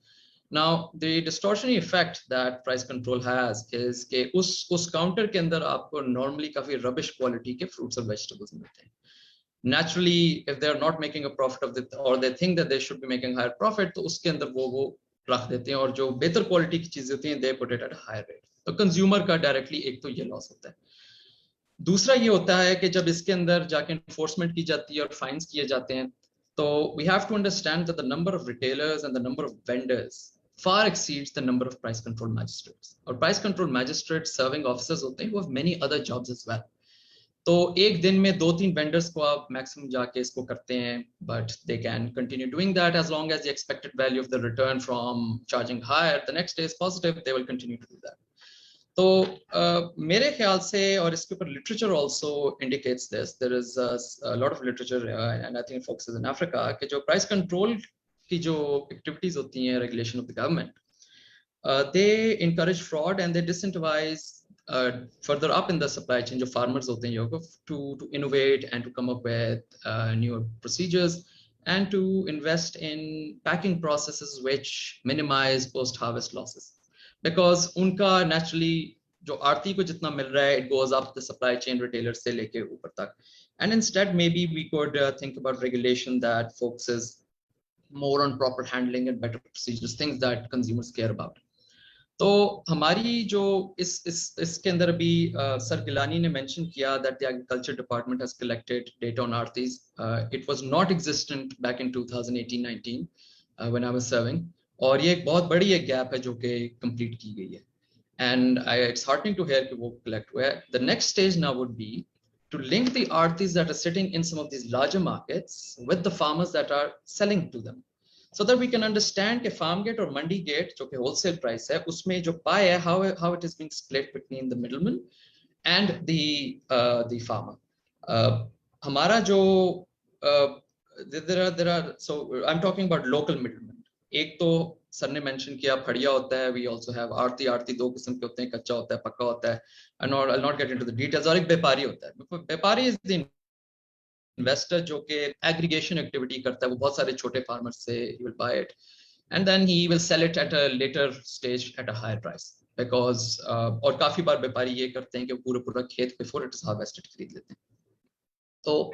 I: Now the distortionary effect that price control has is कि उस काउंटर के अंदर आपको नॉर्मली काफी रबिश क्वालिटी के फ्रूट्स और वेजिटेबल्स मिलते हैं. Naturally, if they are not making a profit of it or they think that they should be making higher profit, तो उसके अंदर वो रख देते हैं और जो बेहतर क्वालिटी की चीजें होती हैं they put it at a higher rate. तो कंज्यूमर का डायरेक्टली एक तो ये लॉस होता है. दूसरा ये होता है कि जब इसके अंदर जाके इन्फोर्समेंट की जाती है और फाइन्स किए जाते हैं, तो we have to understand that the number of retailers and the number of vendors far exceeds the number of price control magistrates. और price control magistrates serving officers होते हैं who have many other jobs as well. तो एक दिन में 2-3 vendors को आप maximum जाके इसको करते हैं, but they can continue doing that as long as the expected value of the return from charging higher the next day is positive, they will continue to do that. तो मेरे ख्याल से, और इसके ऊपर literature also indicates this, there is a lot of literature and I think it focuses in Africa कि जो price control की जो एक्टिविटीज होती हैं, regulation of the government, they encourage fraud and they disincentivise further up in the supply chain जो farmers होते हैं to innovate and to come up with new procedures and to invest in packing processes which minimise post harvest losses, because उनका naturally जो आरती को जितना मिल रहा है it goes up the supply chain retailer से लेके ऊपर तक. And instead maybe we could think about regulation that focuses more on proper handling and better procedures, things that consumers care about. तो हमारी जो इसके अंदर अभी सर गिलानी ने मेंशन किया that the agriculture department has collected data on Aartis. It was not existent back in 2018-19 when I was serving, और ये एक बहुत बड़ी एक गैप है जो कि कंप्लीट की गई है. And it's heartening to hear कि वो collect हुआ है. The next stage now would be to link the Aartis that are sitting in some of these larger markets with the farmers that are selling to them, so that we can understand कि farm gate और mandi gate जो कि wholesale price है उसमें जो pie है how it is being split between the middleman and the farmer. हमारा जो there are so I'm talking about local middlemen. एक तो सर ने मेंशन किया फड़िया होता है, वी आल्सो हैव आरती दो किस्म के होते हैं, कच्चा होता है, पक्का होता है. I'll not get into the details. और एक व्यापारी होता है. व्यापारी इज द इन्वेस्टर जो कि एग्रीगेशन एक्टिविटी करता है, वो बहुत सारे छोटे फार्मर से he will buy it and then he will sell it at a later stage at a higher price because और काफी बार व्यापारी ये करते हैं कि पूरा खेत before it is harvested खरीद लेते हैं. तो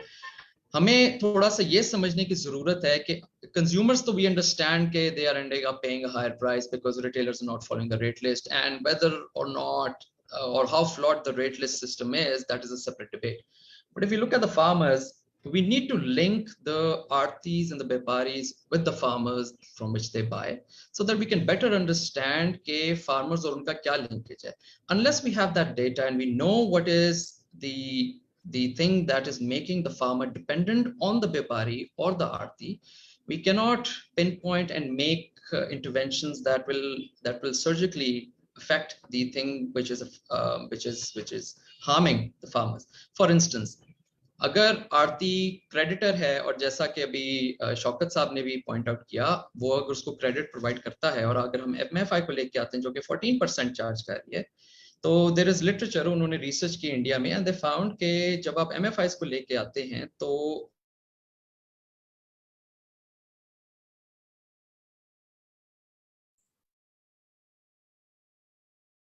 I: हमें थोड़ा सा ये समझने की जरूरत है कि कंज्यूमर्स तो वी अंडरस्टैंड के they are ending up paying a higher price because retailers are not following the rate list, and whether or not or how flawed the rate list system is, that is a separate debate. But if you look at the farmers, we need to link the aartis and the beparis with the farmers from which they buy, so that we can better understand ke farmers aur unka kya linkage hai. Unless we have that data and we know what is the thing that is making the farmer dependent on the bepari or the aarti, we cannot pinpoint and make interventions that will surgically affect the thing which is harming the farmers. For instance, अगर आरती creditor है और जैसा कि अभी शौकत साहब ने भी point out किया, वो अगर उसको क्रेडिट प्रोवाइड करता है और अगर हम MFI को लेके आते हैं जो कि 14% चार्ज कर रही है, तो there is literature, उन्होंने research की इंडिया में, and they found कि जब आप MFIs को लेके आते हैं तो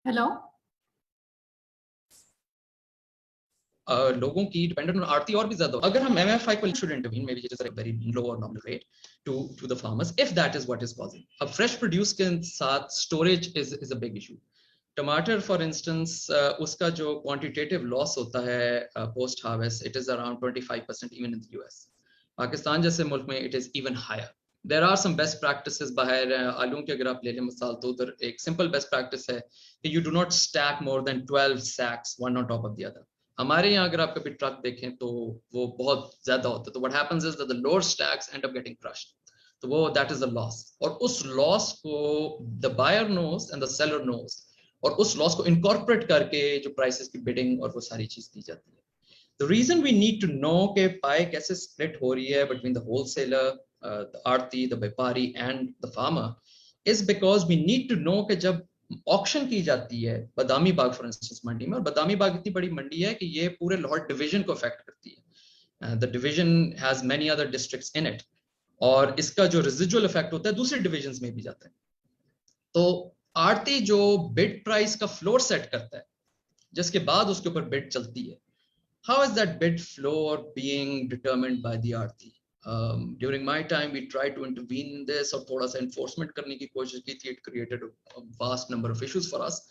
C: Hello.
I: लोगों की डिपेंडेंट ऑन आरती और भी ज्यादा अगर हम MFI को should intervene maybe it is a very low or nominal rate to the farmers if that is what is causing. अब fresh produce के साथ storage is a big issue. टमाटर फॉर इंस्टेंस उसका जो क्वांटिटेटिव लॉस होता है post harvest it is around 25% even in the US. Pakistan जैसे मुल्क में it is even higher. There are some best practices बाहर आलू की अगर आप ले लें मिसाल तो उधर एक सिंपल बेस्ट प्रैक्टिस है कि you do not stack more than 12 sacks one on top of the other. हमारे यहाँ अगर आप कभी ट्रक देखें तो वो बहुत ज्यादा होता है. तो what happens is that the lower stacks and up getting crushed. तो वो दैट इज द लॉस और उस लॉस को the buyer knows and the seller knows और उस लॉस को इनकॉर्पोरेट करके जो प्राइसेस की बिडिंग और वो सारी चीज की जाती है. The reason we need to know कि पाई कैसे स्प्लिट हो रही है बिटवीन द होलसेलर, द आरती, द व्यापारी and the farmer is because we need to know कि जब ऑक्शन की जाती है बदामी बाग फॉर इंस्टेंस मंडी में, और बदामी बाग इतनी बड़ी मंडी है कि ये पूरे लाहौर डिवीजन को अफेक्ट करती है. The division has many other districts in it और इसका जो रेजिडुअल इफेक्ट होता है दूसरे डिविजन्स में भी जाता है. तो आरती जो बिड प्राइस का फ्लोर सेट करता है जिसके बाद उसके ऊपर बिड चलती है, how is that bid floor being determined by the aarhti? During my time we try to intervene in this और थोड़ा सा एनफोर्समेंट करने की कोशिश की थी. It created a vast number of issues for us.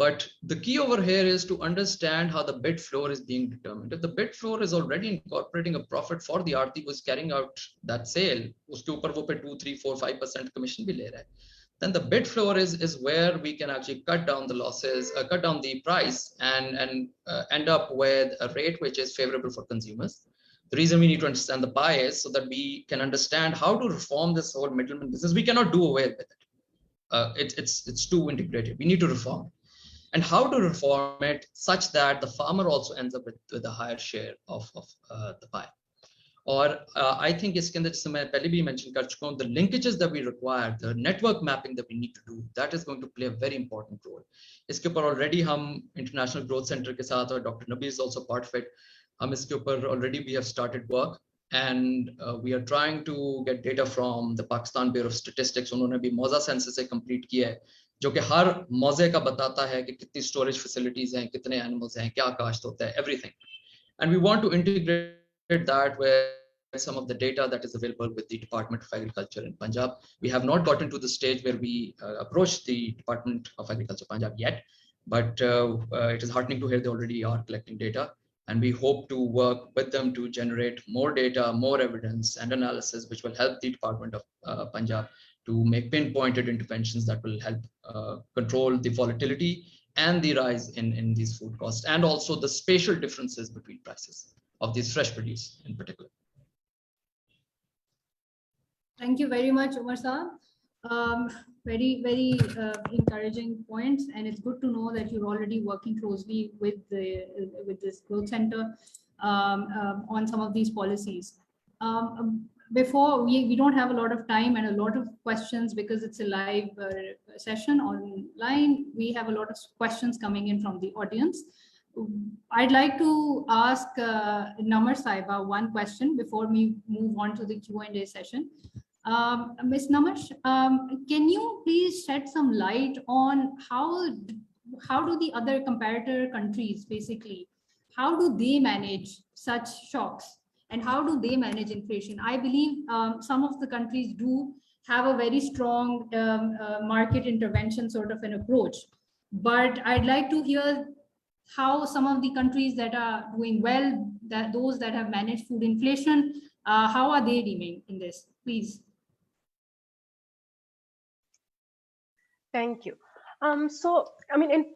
I: But the key over here is to understand how the bid floor is being determined. If the bid floor is already incorporating a profit for the RT who is carrying out that sale, uske upar wo pe 2, 3, 4, 5% commission bhi le raha hai, then the bid floor is where we can actually cut down the losses, cut down the price and end up with a rate which is favorable for consumers. The reason we need to understand the pie is so that we can understand how to reform this whole middleman business. We cannot do away with it. It's too integrated. We need to reform it. And how to reform it such that the farmer also ends up with a higher share of the pie. और I think इसके अंदर जैसे मैं पहले भी mention कर चुका हूँ, the linkages that we require, the network mapping that we need to do, that is going to play a very important role. इसके ऊपर already हम International Growth Center के साथ और Dr. Nabi is also part of it. हम इसके ऊपर already we have started work and we are trying to get data from the Pakistan Bureau of Statistics. उन्होंने भी मौजा सेंसस से complete किया है जो कि हर मौजे का बताता है कि कितनी स्टोरेज फैसिलिटीज हैं, कितने एनिमल्स हैं, क्या काश्त होता है, everything. And we want to integrate that with some of the data that is available with the Department of Agriculture in Punjab. We have not gotten to the stage where we approach the Department of Agriculture Punjab yet, but it is heartening to hear they already are collecting data, and we hope to work with them to generate more data, more evidence and analysis which will help the Department of Punjab to make pinpointed interventions that will help control the volatility and the rise in these food costs, and also the spatial differences between prices of these fresh produce in particular.
C: Thank you very much, Umar Saab. Very, very encouraging points, and it's good to know that you're already working closely with this growth center on some of these policies. Before we don't have a lot of time and a lot of questions because it's a live session online. We have a lot of questions coming in from the audience. I'd like to ask Namar Saiba one question before we move on to the Q&A session. Ms. Namar, can you please shed some light on how do the other comparator countries basically, how do they manage such shocks? And how do they manage inflation? I believe some of the countries do have a very strong market intervention sort of an approach. But I'd like to hear how some of the countries that are doing well, that those that have managed food inflation, how are they dealing in this? Please.
E: Thank you. So, I mean,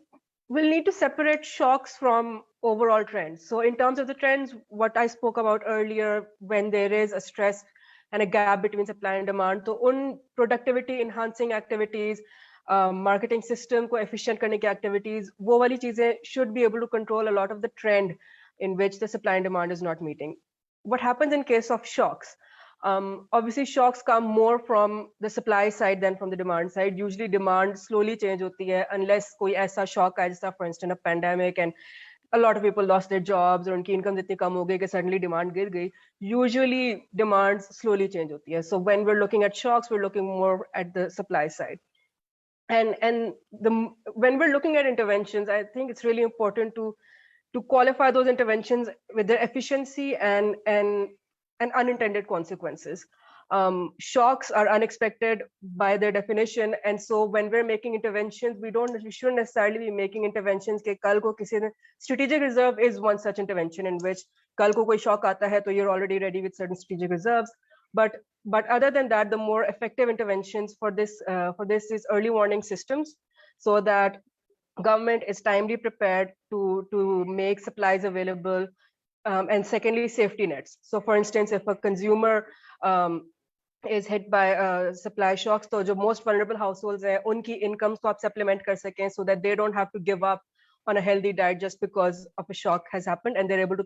E: we'll need to separate shocks from overall trends. So in terms of the trends, what I spoke about earlier, when there is a stress and a gap between supply and demand, so un productivity enhancing activities, marketing system ko efficient karne ki activities, wo wali cheezein should be able to control a lot of the trend in which the supply and demand is not meeting. What happens in case of shocks? Obviously, shocks come more from the supply side than from the demand side. Usually, demand slowly change hoti hai unless koi aisa shock aaya, jaisa for instance a pandemic and a lot of people lost their jobs or unki income itni kam ho gayi ki suddenly demand gir gayi. Usually, demands slowly change hoti hai. So when we're looking at shocks, we're looking more at the supply side. And when we're looking at interventions, I think it's really important to qualify those interventions with their efficiency and unintended consequences. Shocks are unexpected by their definition, and so when we're making interventions, we shouldn't necessarily be making interventions ke kal ko kisi ne, strategic reserve is one such intervention in which kal ko koi shock aata hai to you're already ready with certain strategic reserves. But other than that, the more effective interventions for this is early warning systems, so that government is timely prepared to make supplies available, and secondly, safety nets. So for instance, if a consumer is hit by supply shocks, so the most vulnerable households hai, unki incomes ko aap supplement kar sakein so that they don't have to give up on a healthy diet just because of a shock has happened, and they're able to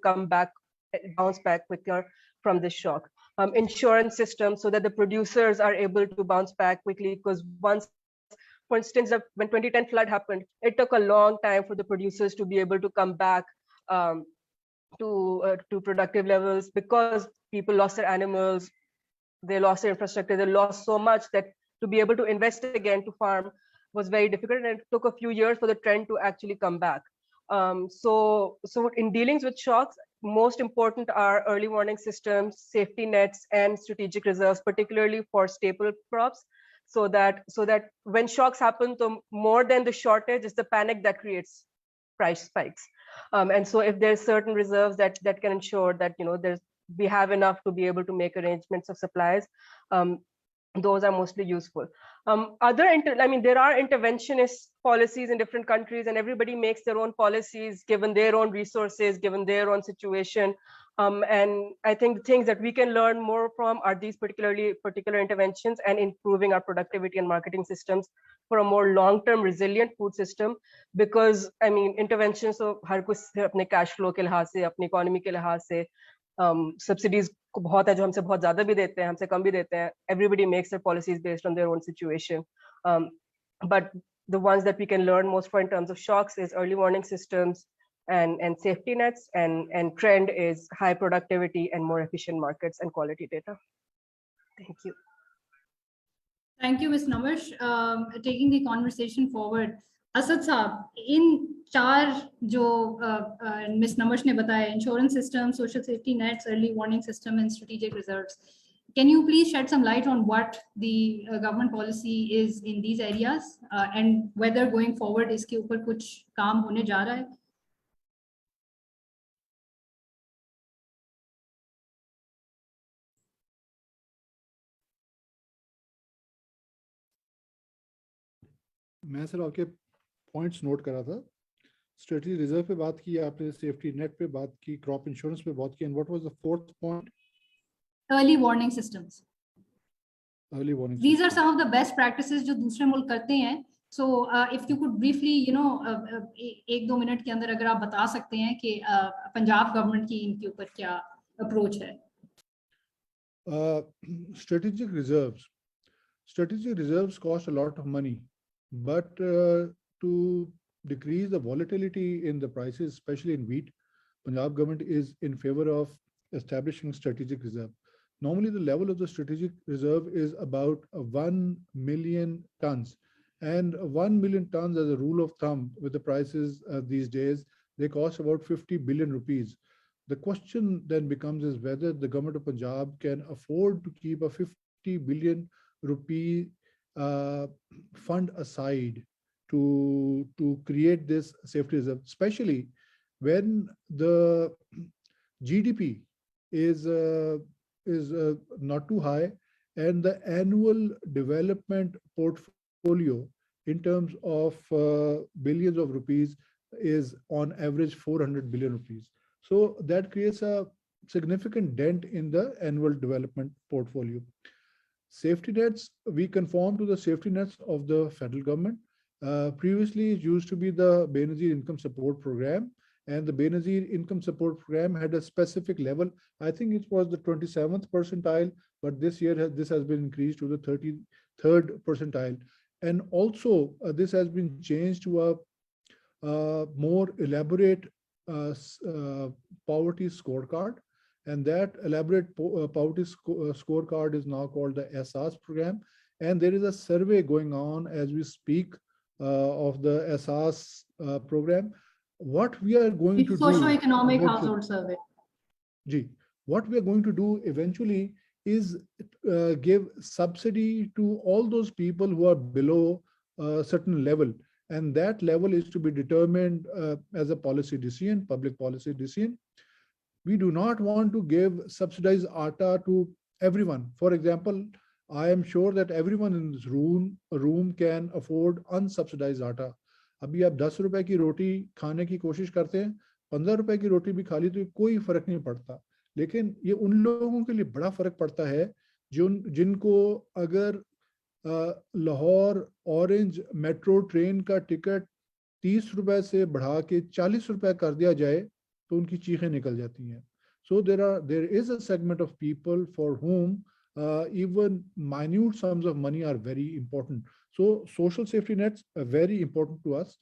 E: bounce back quicker from this shock. Insurance systems so that the producers are able to bounce back quickly, because once, for instance, when 2010 flood happened, it took a long time for the producers to be able to come back to productive levels, because people lost their animals, they lost their infrastructure, they lost so much that to be able to invest again to farm was very difficult, and it took a few years for the trend to actually come back. So in dealings with shocks, most important are early warning systems, safety nets, and strategic reserves, particularly for staple crops, so that when shocks happen, so more than the shortage is the panic that creates price spikes. And so if there's certain reserves that can ensure that we have enough to be able to make arrangements of supplies, those are mostly useful. There are interventionist policies in different countries, and everybody makes their own policies given their own resources, given their own situation. And I think the things that we can learn more from are these particular interventions and improving our productivity and marketing systems for a more long-term resilient food system. Because interventions so har kuch apne cash flow ke lihaz se, apni economy ke lihaz se, subsidies को बहुत है जो हमसे बहुत ज्यादा भी देते हैं, हमसे कम भी देते हैं. Everybody makes their policies based on their own situation. But the ones that we can learn most for in terms of shocks is early warning systems and safety nets, and trend is high productivity and more efficient markets and quality data. Thank you.
C: Thank you, Ms. Namash. Taking the conversation forward, Asad Saab, in चार जो Ms. Namash ने बताया, insurance system, social safety nets, early warning system, and strategic reserves. Can you please shed some light on what the government policy is in these areas, and whether going forward इसके ऊपर कुछ काम होने जा रहा है?
F: मैं सर आपके पॉइंट्स नोट करा था. स्ट्रेटजी रिजर्व पे बात की आपने, सेफ्टी नेट पे बात की, क्रॉप इंश्योरेंस पे बात की, and what was the fourth point?
C: Early warning systems.
F: Early warning.
C: These are some of the best practices जो दूसरे मुल्क करते हैं. So if you could briefly, एक दो मिनट के अंदर अगर आप बता सकते हैं कि पंजाब गवर्नमेंट की इनके ऊपर क्या अप्रोच है?
F: Strategic reserves cost a lot of money, but to decrease the volatility in the prices, especially in wheat, Punjab government is in favor of establishing strategic reserve. Normally, the level of the strategic reserve is about 1 million tons, and 1 million tons as a rule of thumb with the prices these days, they cost about 50 billion rupees. The question then becomes is whether the government of Punjab can afford to keep a 50 billion rupee fund aside to create this safety reserve, especially when the GDP is not too high, and the annual development portfolio in terms of billions of rupees is on average 400 billion rupees. So that creates a significant dent in the annual development portfolio. Safety nets, we conform to the safety nets of the federal government. Previously, it used to be the Benazir Income Support Program, and the Benazir income support program had a specific level. I think it was the 27th percentile, but this year this has been increased to the 33rd percentile. And also this has been changed to a more elaborate poverty scorecard. And that elaborate poverty scorecard is now called the EHSAS program. And there is a survey going on as we speak of the EHSAS program. What we are going to do—
C: Socio-economic household survey.
F: What we are going to do eventually is give subsidy to all those people who are below a certain level. And that level is to be determined as a policy decision, public policy decision. We do not want to give subsidized atta to everyone. For example, I am sure that everyone in this room can afford unsubsidized atta. अभी आप 10 रुपए की रोटी खाने की कोशिश करते हैं, 15 रुपए की रोटी भी खा ली तो कोई फर्क नहीं पड़ता. लेकिन ये उन लोगों के लिए बड़ा फर्क पड़ता है जिनको अगर लाहौर ऑरेंज मेट्रो ट्रेन का टिकट 30 रुपए से बढ़ा के 40 रुपए कर दिया जाए तो उनकी चीखें निकल जाती हैं. So there is a segment of people for whom even minute sums of money are very important. So social safety nets are very important to us.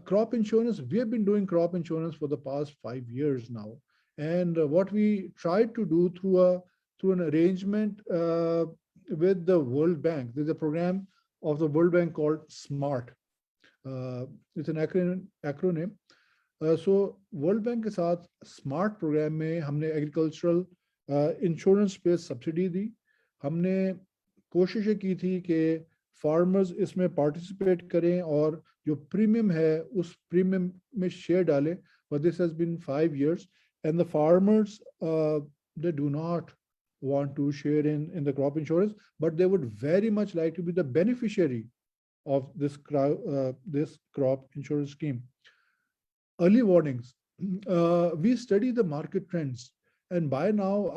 F: Crop insurance, we have been doing crop insurance for the past 5 years now. And what we tried to do through an arrangement with the World Bank, there's a program of the World Bank called SMART. It's an acronym. So World Bank के साथ SMART program में हमने agricultural insurance पे subsidy दी. हमने कोशिशें की थी कि farmers इसमें participate करें और जो premium है उस premium में share डालें. But this has been 5 years, and the farmers they do not want to share in the crop insurance, but they would very much like to be the beneficiary of this crop insurance scheme. Early warnings. We study the market trends, and by now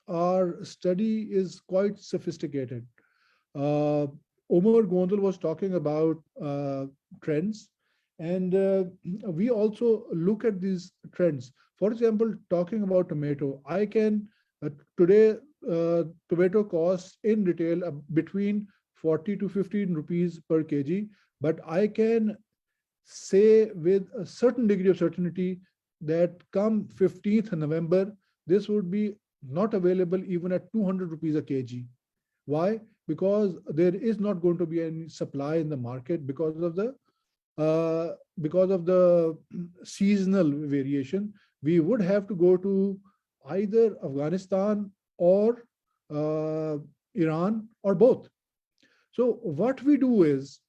F: our study is quite sophisticated. Omar Gondal was talking about trends, and we also look at these trends. For example, talking about tomato, I can today tomato costs in retail between 40 to 15 rupees per kg, but I can say with a certain degree of certainty that come 15th November, this would be not available even at 200 rupees a kg. Why? Because there is not going to be any supply in the market because of the seasonal variation. We would have to go to either Afghanistan or Iran or both. So what we do is,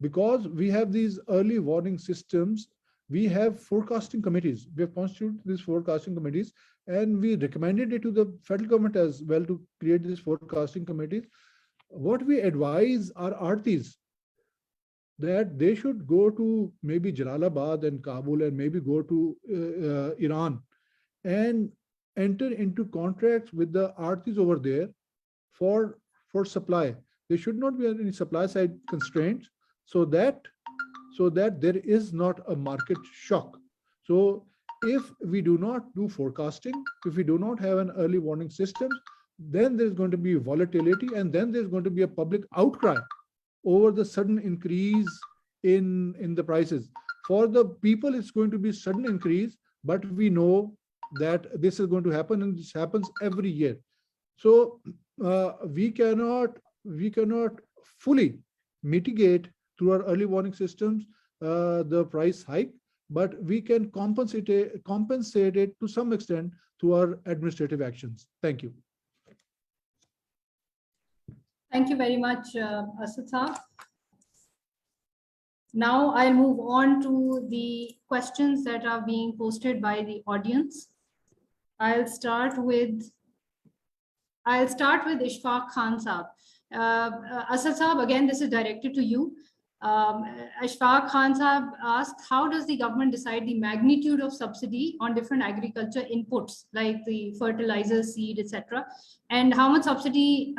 F: because we have these early warning systems, we have forecasting committees. We have constituted these forecasting committees, and we recommended it to the federal government as well to create these forecasting committees. What we advise our artis that they should go to maybe Jalalabad and Kabul and maybe go to Iran and enter into contracts with the artis over there for supply. There should not be any supply side constraints, so that there is not a market shock. So if we do not do forecasting, if we do not have an early warning system, then there's going to be volatility, and then there's going to be a public outcry over the sudden increase in the prices. For the people, it's going to be sudden increase, but we know that this is going to happen, and this happens every year. So we cannot fully mitigate through our early warning systems the price hike, but we can compensate it to some extent through our administrative actions. Thank you.
C: Thank you very much, Asad Saab. Now I'll move on to the questions that are being posted by the audience. I'll start with Ishfaq Khan Saab. Asad Saab, again, this is directed to you. Ishfaq Khan Saab asked, how does the government decide the magnitude of subsidy on different agriculture inputs like the fertilizer, seed, etc., and how much subsidy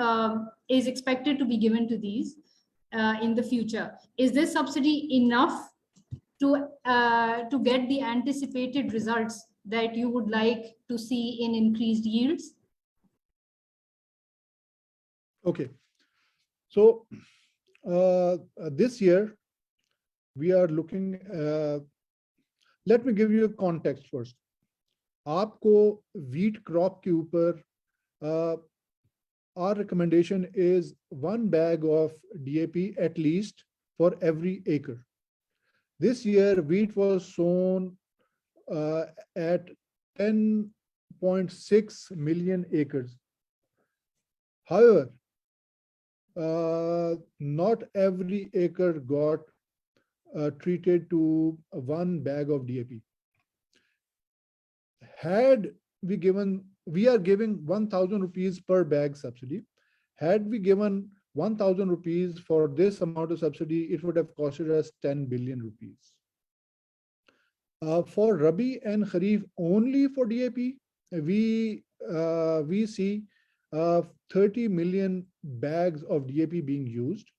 C: is expected to be given to these in the future? Is this subsidy enough to get the anticipated results that you would like to see in increased yields?
F: Okay. So this year we are looking, let me give you a context first. आपको wheat crop के ऊपर our recommendation is 1 bag of DAP at least for every acre. This year wheat was sown at 10.6 million acres. However, not every acre got treated to 1 bag of DAP. Had we given, we are giving 1,000 rupees per bag subsidy. Had we given 1,000 rupees for this amount of subsidy, it would have costed us 10 billion rupees. For Rabi and Kharif only for DAP, we see 30 million bags of DAP being used.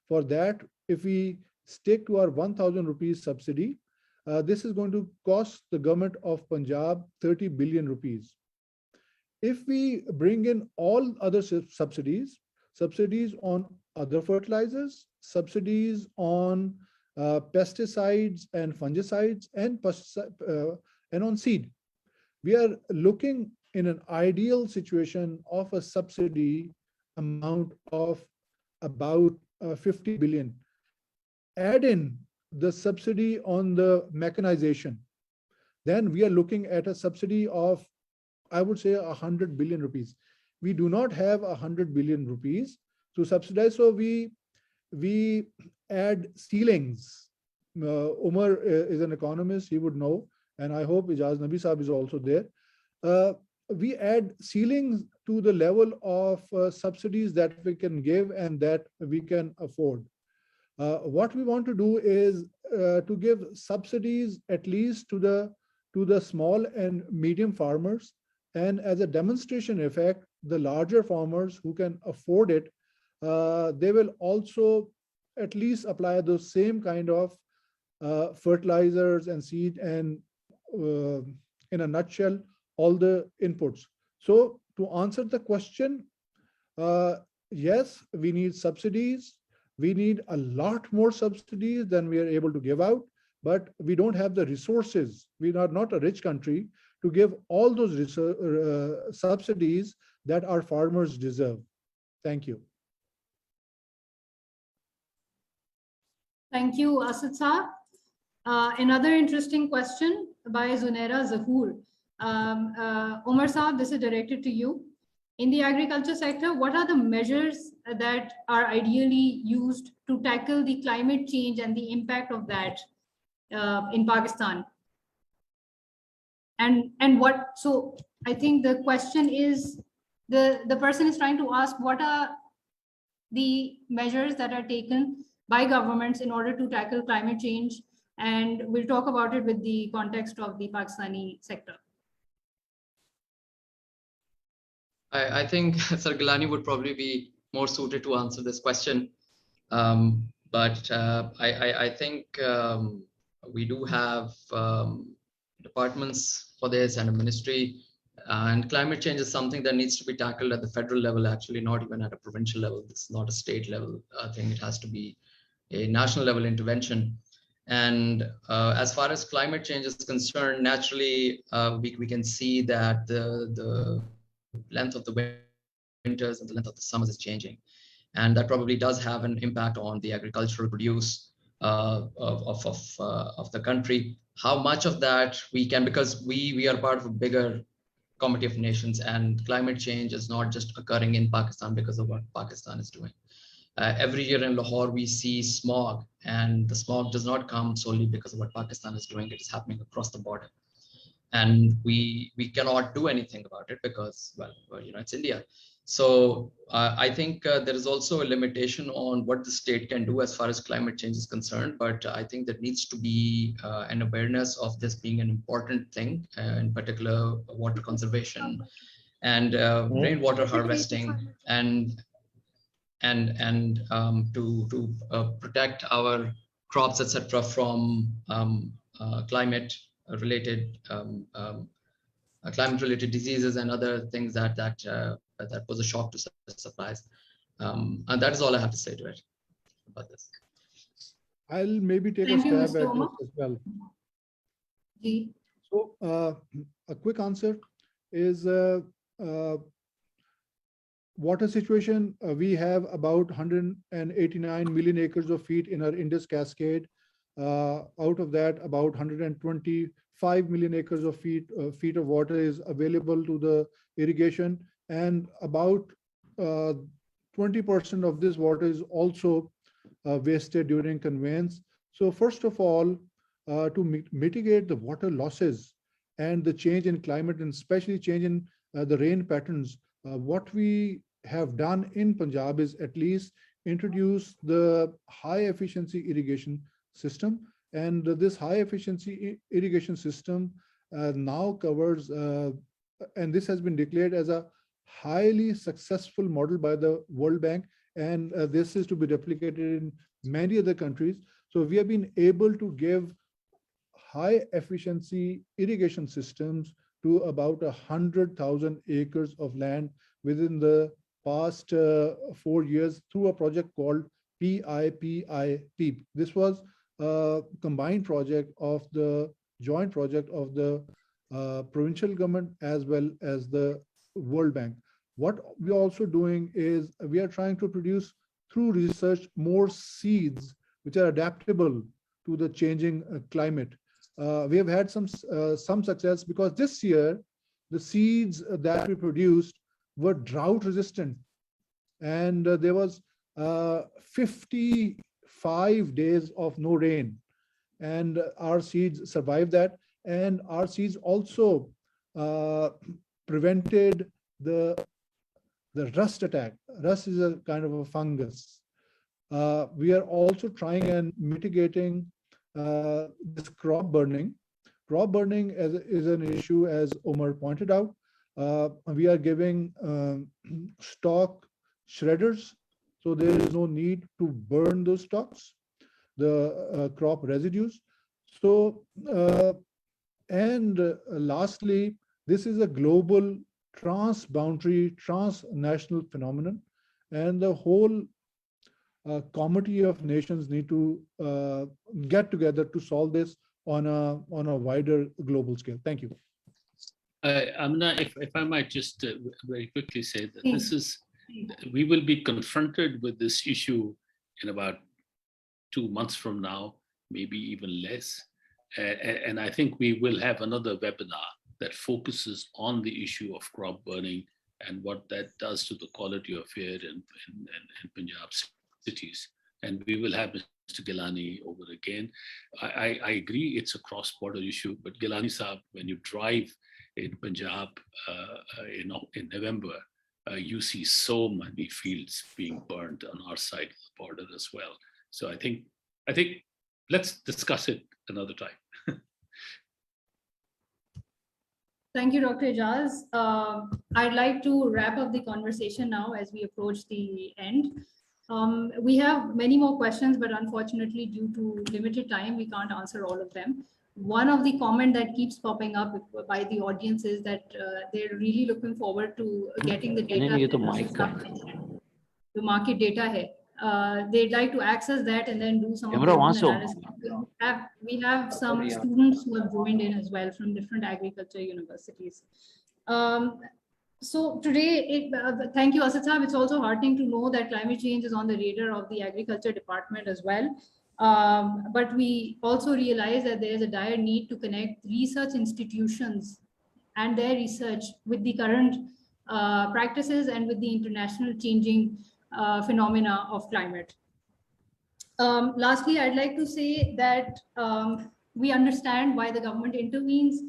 F: For that, if we stick to our 1,000 rupees subsidy, this is going to cost the government of Punjab 30 billion rupees. If we bring in all other subsidies, subsidies on other fertilizers, subsidies on pesticides and fungicides, and on seed, we are looking in an ideal situation of a subsidy amount of about 50 billion. Add in the subsidy on the mechanization, then we are looking at a subsidy of, I would say, 100 billion rupees. We do not have 100 billion rupees to subsidize, so we add ceilings. Umar is an economist, he would know, and I hope Ijaz Nabi Sahab is also there. We add ceilings to the level of subsidies that we can give and that we can afford. What we want to do is to give subsidies at least to the small and medium farmers, and as a demonstration effect, the larger farmers who can afford it, they will also at least apply those same kind of fertilizers and seed and in a nutshell, all the inputs. So to answer the question, yes, we need subsidies. We need a lot more subsidies than we are able to give out, but we don't have the resources. We are not a rich country to give all those subsidies that our farmers deserve. Thank you.
C: Thank you, Asad Saab. Another interesting question by Zunaira Zahoor. Umar Saab, this is directed to you. In the agriculture sector, what are the measures that are ideally used to tackle the climate change and the impact of that in Pakistan? And what, so I think the question is, the person is trying to ask what are the measures that are taken by governments in order to tackle climate change, and we'll talk about it with the context of the Pakistani sector.
I: I think Sir Gilani would probably be more suited to answer this question. But I think we do have departments for this and a ministry, and climate change is something that needs to be tackled at the federal level, actually, not even at a provincial level. It's not a state level thing. It has to be a national level intervention. And as far as climate change is concerned, naturally, we can see that the length of the winters and the length of the summers is changing. And that probably does have an impact on the agricultural produce of the country. How much of that we can, because we are part of a bigger committee of nations, and climate change is not just occurring in Pakistan because of what Pakistan is doing. Every year in Lahore, we see smog, and the smog does not come solely because of what Pakistan is doing. It is happening across the border. And we cannot do anything about it because, well, it's India. So I think there is also a limitation on what the state can do as far as climate change is concerned. But I think there needs to be an awareness of this being an important thing, in particular water conservation and rainwater harvesting, and to protect our crops, etc., from climate-related diseases and other things that pose a shock to supplies. And that is all I have to say to it about this.
F: I'll maybe take
C: Thank
F: a
C: you,
F: stab
C: Mr.
F: at
C: Omar.
F: this as well.
C: Ji.
F: So a quick answer is water situation. We have about 189 million acres of feet in our Indus Cascade. Out of that, about 125 million acres of feet of water is available to the irrigation, and about 20% of this water is also wasted during conveyance. So first of all, to mitigate the water losses and the change in climate, and especially change in the rain patterns, what we have done in Punjab is at least introduce the high efficiency irrigation system. And this high efficiency irrigation system now covers, and this has been declared as a highly successful model by the World Bank, and this is to be replicated in many other countries. So we have been able to give high efficiency irrigation systems to about 100,000 acres of land within the past 4 years through a project called PIPIP. This was a combined project of the joint project of the provincial government as well as the World Bank. What we're also doing is we are trying to produce through research more seeds which are adaptable to the changing climate. We have had some success because this year the seeds that we produced were drought resistant, and there was 55 days of no rain, and our seeds survived that. And our seeds also prevented the rust attack. Rust is a kind of a fungus. We are also trying and mitigating this crop burning. Crop burning is an issue, as Omar pointed out. We are giving stock shredders, so there is no need to burn those stocks, the crop residues. So, and lastly, this is a global transboundary, transnational phenomenon, and the whole committee of nations need to get together to solve this on a wider global scale. Thank you.
A: Amna, if I might just very quickly say that we will be confronted with this issue in about 2 months from now, maybe even less. And I think we will have another webinar that focuses on the issue of crop burning and what that does to the quality of air in Punjab cities. And we will have Mr. Gilani over again. I agree it's a cross-border issue, but Gilani Saab, when you drive in Punjab in November, you see so many fields being burned on our side of the border as well. So I think let's discuss it another time.
C: Thank you, Dr. Ijaz. I'd like to wrap up the conversation now as we approach the end. We have many more questions, but unfortunately, due to limited time, we can't answer all of them. One of the comment that keeps popping up by the audience is that they're really looking forward to getting the data. The market data hai. They'd like to access that and then do some of their own analysis. We have some students who have joined in as well from different agriculture universities. So today, thank you, Asad Saab. It's also heartening to know that climate change is on the radar of the agriculture department as well. But we also realize that there is a dire need to connect research institutions and their research with the current practices and with the international changing phenomena of climate. Lastly, I'd like to say that we understand why the government intervenes.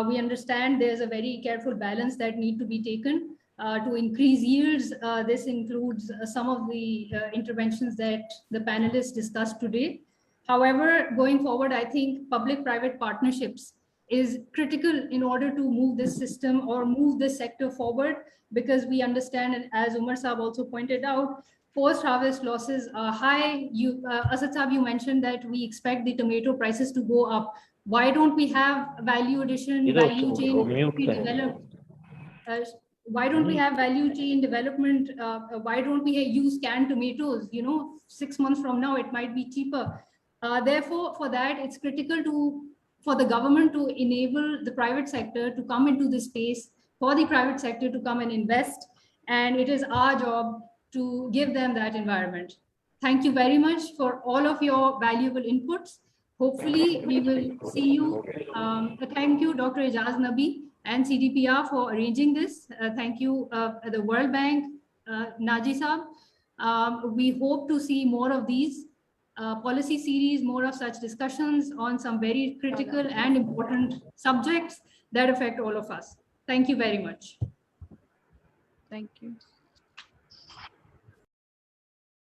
C: We understand there's a very careful balance that need to be taken to increase yields. This includes some of the interventions that the panelists discussed today. However, going forward, I think public-private partnerships is critical in order to move this system or move this sector forward, because we understand, and as Umar Saab also pointed out, post-harvest losses are high. Asad Saab, you mentioned that we expect the tomato prices to go up. Why don't we have value addition, value chain developed? Why don't we have value chain development? Why don't we use canned tomatoes? 6 months from now, it might be cheaper. Therefore, for that, it's critical for the government to enable the private sector to come into this space, for the private sector to come and invest. And it is our job to give them that environment. Thank you very much for all of your valuable inputs. Hopefully, we will see you. Thank you, Dr. Ijaz Nabi and CDPR for arranging this. Thank you, the World Bank, Naji Saab. We hope to see more of these policy series, more of such discussions on some very critical and important subjects that affect all of us. Thank you very much.
G: Thank you.